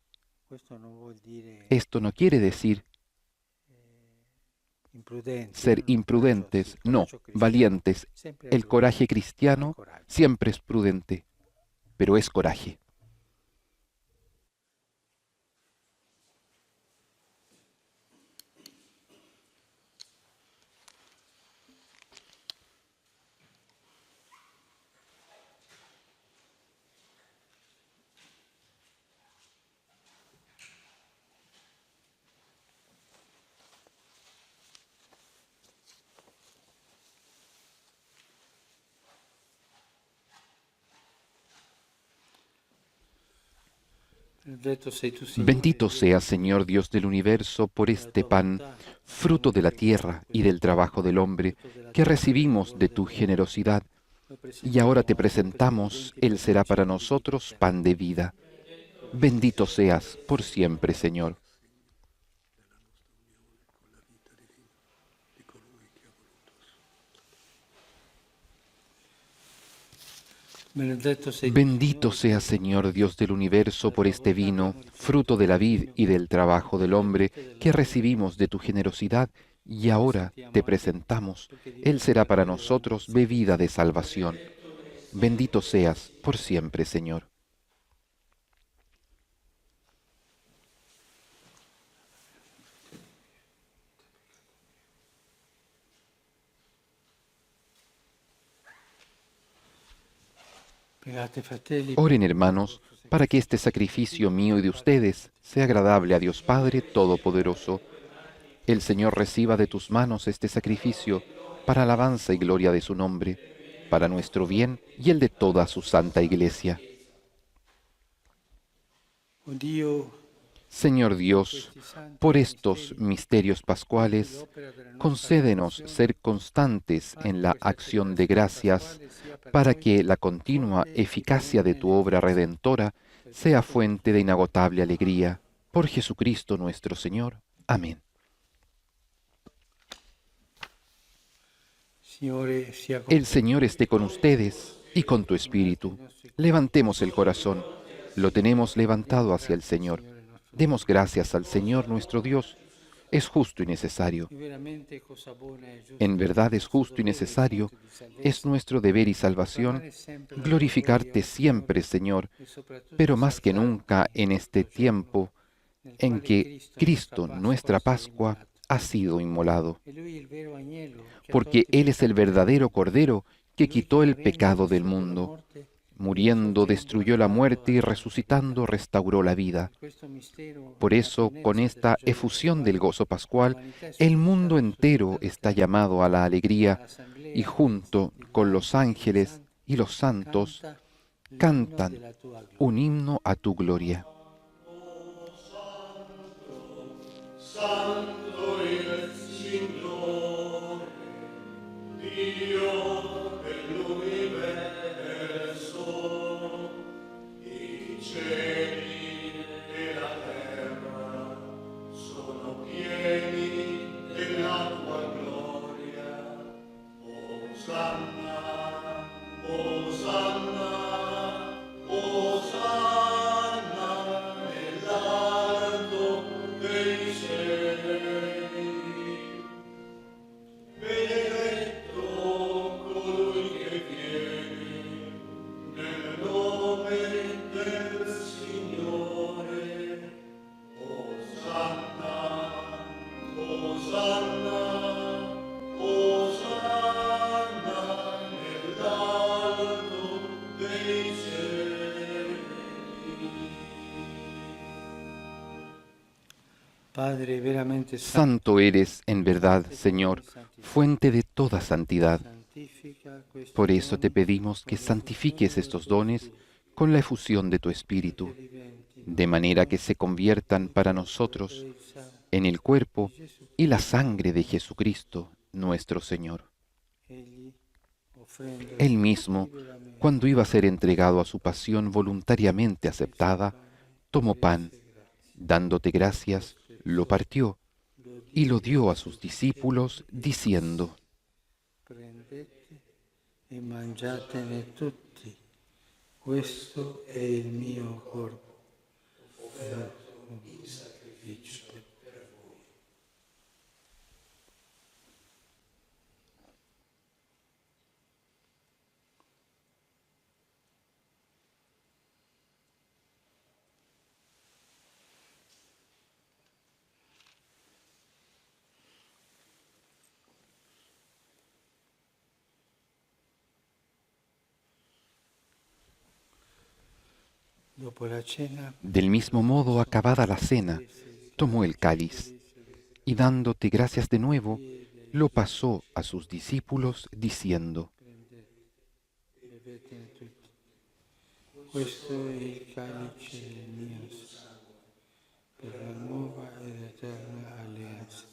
G: Esto no quiere decir ser imprudentes, no, valientes. El coraje cristiano siempre es prudente, pero es coraje. Bendito sea, Señor Dios del universo, por este pan, fruto de la tierra y del trabajo del hombre, que recibimos de tu generosidad. Y ahora te presentamos, Él será para nosotros pan de vida. Bendito seas por siempre, Señor. Bendito sea, Señor Dios del universo, por este vino, fruto de la vid y del trabajo del hombre, que recibimos de tu generosidad, y ahora te presentamos. Él será para nosotros bebida de salvación. Bendito seas por siempre, Señor.
A: Pregate, fratelli,
G: Oren, hermanos, para que este sacrificio mío y de ustedes sea agradable a Dios Padre Todopoderoso. El Señor reciba de tus manos este sacrificio para alabanza y gloria de su nombre, para nuestro bien y el de toda su santa Iglesia.
A: oh Dio,
G: Señor Dios, por estos misterios pascuales, concédenos ser constantes en la acción de gracias, para que la continua eficacia de tu obra redentora sea fuente de inagotable alegría. Por Jesucristo nuestro Señor. Amén.
A: Signore, sia con
G: El Señor esté con ustedes y con tu espíritu. Levantemos el corazón. Lo tenemos levantado hacia el Señor. Demos gracias al Señor nuestro Dios. Es justo y necesario.
A: veramente cosa buona e giusta.
G: En verdad es justo y necesario. Es nuestro deber y salvación glorificarte siempre, Señor, pero más que nunca en este tiempo en que Cristo, nuestra Pascua, ha sido inmolado.
A: E lui il vero agnello che ha
G: Porque
A: tolto
G: Él es el verdadero Cordero que quitó el pecado del mundo. Muriendo, destruyó la muerte y resucitando, restauró la vida.
A: questo mistero.
G: Por eso, con esta efusión del gozo pascual, el mundo entero está llamado a la alegría y junto con los ángeles y los santos cantan un himno a tu gloria.
E: Santo il Signore, Dio dell'universo, i cieli e la terra sono pieni della tua gloria. Osanna, Osanna, Osanna nell'alto dei cieli. Benedetto colui che viene nel nome del Signore. Osanna, Osanna, Osanna nell'alto dei cieli.
A: Padre, veramente
G: Santo eres, en verdad, Señor, fuente de toda santidad.
A: santifica questo
G: Por eso te pedimos que santifiques estos dones con la efusión de tu Espíritu, de manera que se conviertan para nosotros en el cuerpo y la sangre de Jesucristo, nuestro Señor.
A: egli, offrendo
G: Él mismo, cuando iba a ser entregado a su pasión voluntariamente aceptada, tomó pan, dándote gracias, lo partió y lo dio a sus discípulos, diciendo:
A: prendete e mangiatene tutti. Questo è il mio corpo, offerto in sacrificio per voi. Dopo la cena,
G: Del mismo modo, acabada la cena, tomó el cáliz y dándote gracias de nuevo, lo pasó a sus discípulos, diciendo:
A: bevete tutti. Questo è il calice del mio sangue, per la nuova ed eterna alleanza,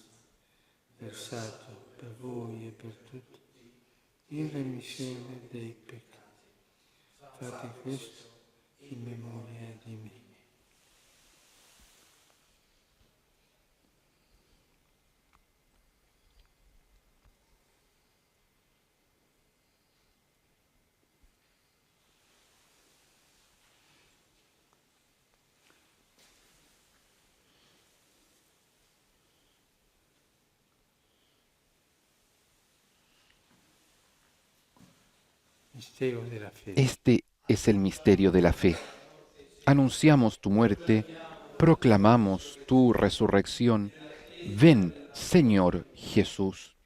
A: versato per voi e per tutti, in remissione dei peccati. Fate questo in memoria di me. Mistero della fede.
G: Este es el misterio de la fe. Anunciamos tu muerte, proclamamos tu resurrección. Ven, Señor Jesús.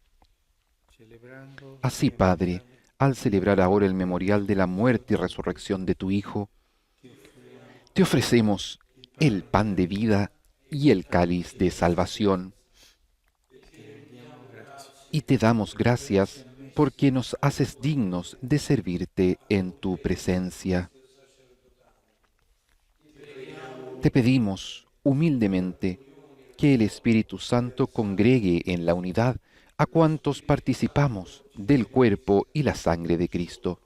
A: Celebrando
G: Así, Padre, al celebrar ahora el memorial de la muerte y resurrección de tu Hijo, te ofrecemos el pan de vida y el cáliz de salvación. Y te damos gracias porque nos haces dignos de servirte en tu presencia. Te pedimos humildemente que el Espíritu Santo congregue en la unidad a cuantos participamos del cuerpo y la sangre de Cristo.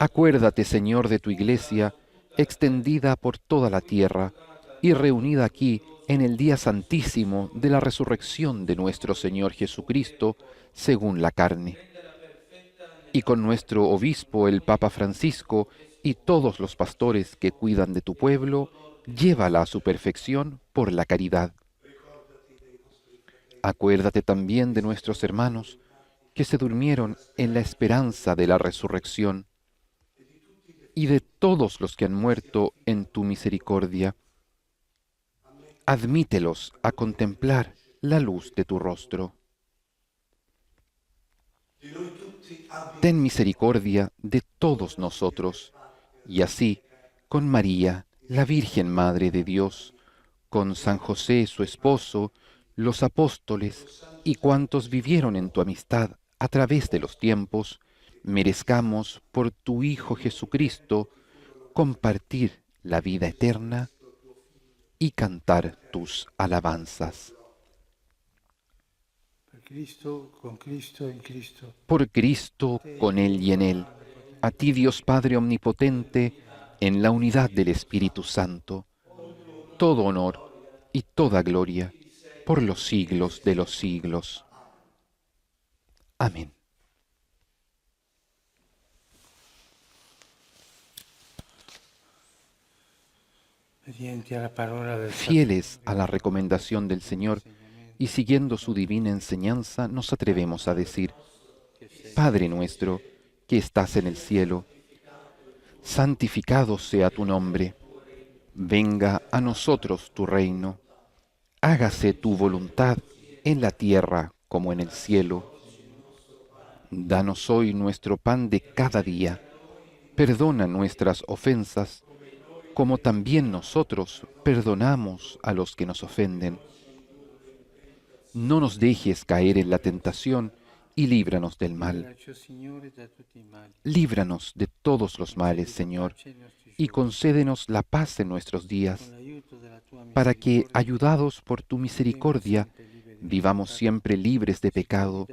G: Acuérdate, Señor, de tu Iglesia, extendida por toda la tierra y reunida aquí en el día santísimo de la resurrección de nuestro Señor Jesucristo, según la carne. Y con nuestro obispo, el Papa Francisco, y todos los pastores que cuidan de tu pueblo, llévala a su perfección por la caridad. Acuérdate también de nuestros hermanos que se durmieron en la esperanza de la resurrección, y de todos los que han muerto en tu misericordia. Admítelos a contemplar la luz de tu rostro. Ten misericordia de todos nosotros, y así, con María, la Virgen Madre de Dios, con San José, su esposo, los apóstoles y cuantos vivieron en tu amistad a través de los tiempos, merezcamos por tu Hijo Jesucristo compartir la vida eterna y cantar tus alabanzas. Por Cristo, con Él y en Él, a ti Dios Padre Omnipotente, en la unidad del Espíritu Santo, todo honor y toda gloria por los siglos de los siglos. Amén. Fieles a la recomendación del Señor y siguiendo su divina enseñanza, nos atrevemos a decir: Padre nuestro, que estás en el cielo, santificado sea tu nombre. Venga a nosotros tu reino. Hágase tu voluntad en la tierra como en el cielo. Danos hoy nuestro pan de cada día. Perdona nuestras ofensas, como también nosotros perdonamos a los que nos ofenden. No nos dejes caer en la tentación y líbranos del mal. Líbranos de todos los males, Señor, y concédenos la paz en nuestros días, para que, ayudados por tu misericordia, vivamos siempre libres de pecado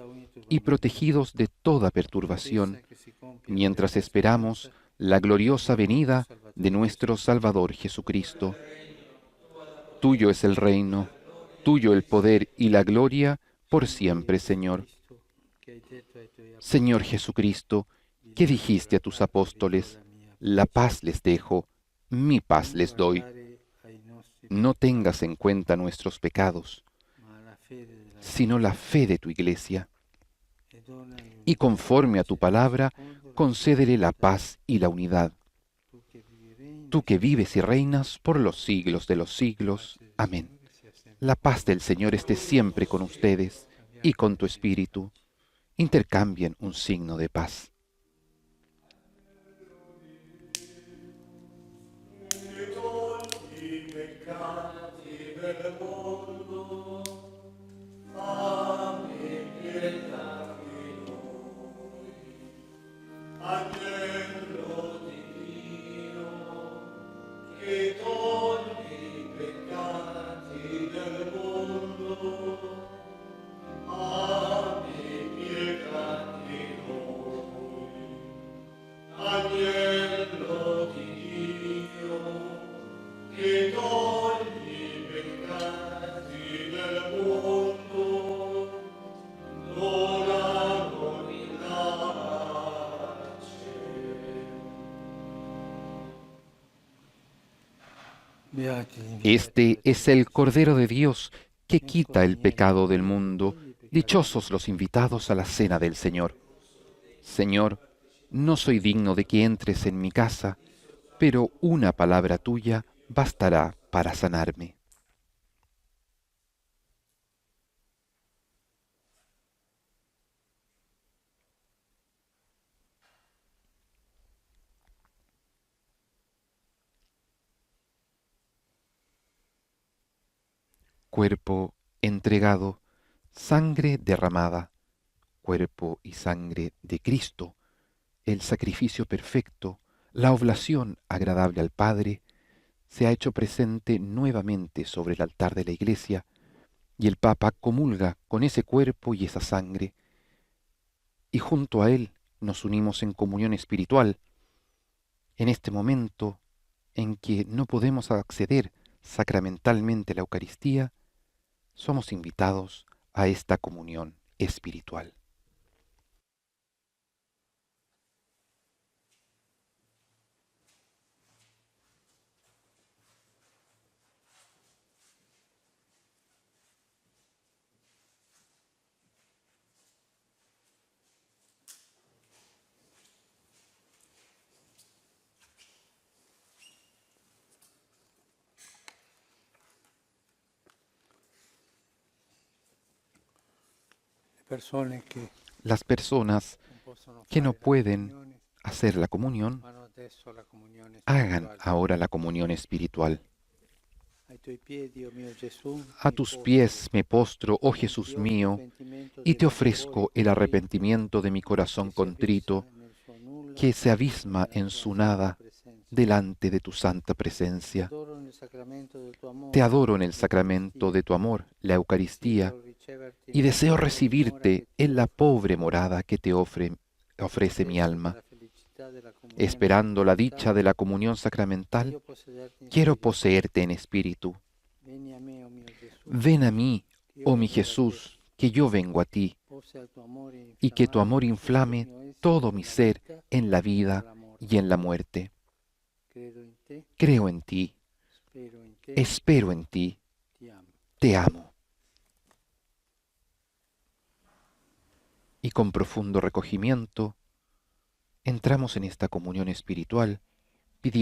G: y protegidos de toda perturbación, mientras esperamos la gloriosa venida de nuestro Salvador Jesucristo. Tuyo es el reino, tuyo el poder y la gloria por siempre, Señor. Señor Jesucristo, que dijiste a tus apóstoles: la paz les dejo, mi paz les doy. No tengas en cuenta nuestros pecados, sino la fe de tu Iglesia. Y conforme a tu palabra, concédele la paz y la unidad. Tú que vives y reinas por los siglos de los siglos. Amén. La paz del Señor esté siempre con ustedes y con tu espíritu. Intercambien un signo de paz.
E: Agnello divino, che togli i peccati del mondo, abbi pietà di noi. Agnello di Dio, che togli i peccati del mondo, ora non
G: Este es el Cordero de Dios que quita el pecado del mundo. Dichosos los invitados a la cena del Señor. Señor, no soy digno de que entres en mi casa, pero una palabra tuya bastará para sanarme. cuerpo entregado, sangre derramada, cuerpo y sangre de Cristo, el sacrificio perfecto, la oblación agradable al Padre, se ha hecho presente nuevamente sobre el altar de la Iglesia, y el Papa comulga con ese cuerpo y esa sangre, y junto a él nos unimos en comunión espiritual, en este momento en que no podemos acceder sacramentalmente a la Eucaristía, somos invitados a esta comunión espiritual.
A: Persone che
G: Las personas
A: non possono
G: que no
A: fare la
G: pueden
A: comunione
G: hacer la comunión,
A: fanno adesso la comunione
G: hagan
A: spirituale.
G: ahora la comunión espiritual.
A: Ai tuoi piedi, oh mio Gesù,
G: A
A: mi
G: tus
A: postro,
G: pies me postro, oh
A: e
G: Jesús
A: ti offro
G: mío,
A: il pentimento
G: y
A: del
G: te
A: mio
G: ofrezco
A: cuore
G: el
A: contrito,
G: arrepentimiento de mi corazón
A: che si abissa
G: contrito,
A: nel suo nulla
G: que se abisma
A: nella
G: en
A: tua
G: su
A: santa
G: nada
A: presenza.
G: delante de tu santa
A: Ti
G: presencia.
A: adoro nel sacramento del tuo amore,
G: Te adoro en el sacramento
A: l'Eucaristia.
G: de tu amor, la Eucaristía,
A: Desidero riceverti
G: y
A: nella
G: deseo
A: povera dimora
G: recibirte
A: che ti
G: en la
A: offro,
G: pobre morada que te ofrece
A: in
G: mi
A: attesa
G: alma.
A: della felicità della comunione
G: Esperando la dicha de
A: sacramentale.
G: la comunión sacramental,
A: Io possederti in
G: quiero
A: spirito.
G: poseerte en espíritu.
A: Vieni a me, oh mio Gesù,
G: Ven a mí,
A: che io
G: oh mi
A: vengo da te.
G: Jesús, que yo vengo a ti,
A: Possa il tuo amore
G: y que tu amor
A: inflammare
G: inflame
A: tutto il mio essere
G: todo mi
A: nella
G: ser
A: vita
G: en la
A: e
G: vida
A: nella morte.
G: y en la muerte.
A: Credo in te,
G: Creo en ti,
A: spero in te,
G: espero en ti,
A: ti amo.
G: te amo. Y con profundo recogimiento, entramos en esta comunión espiritual pidiendo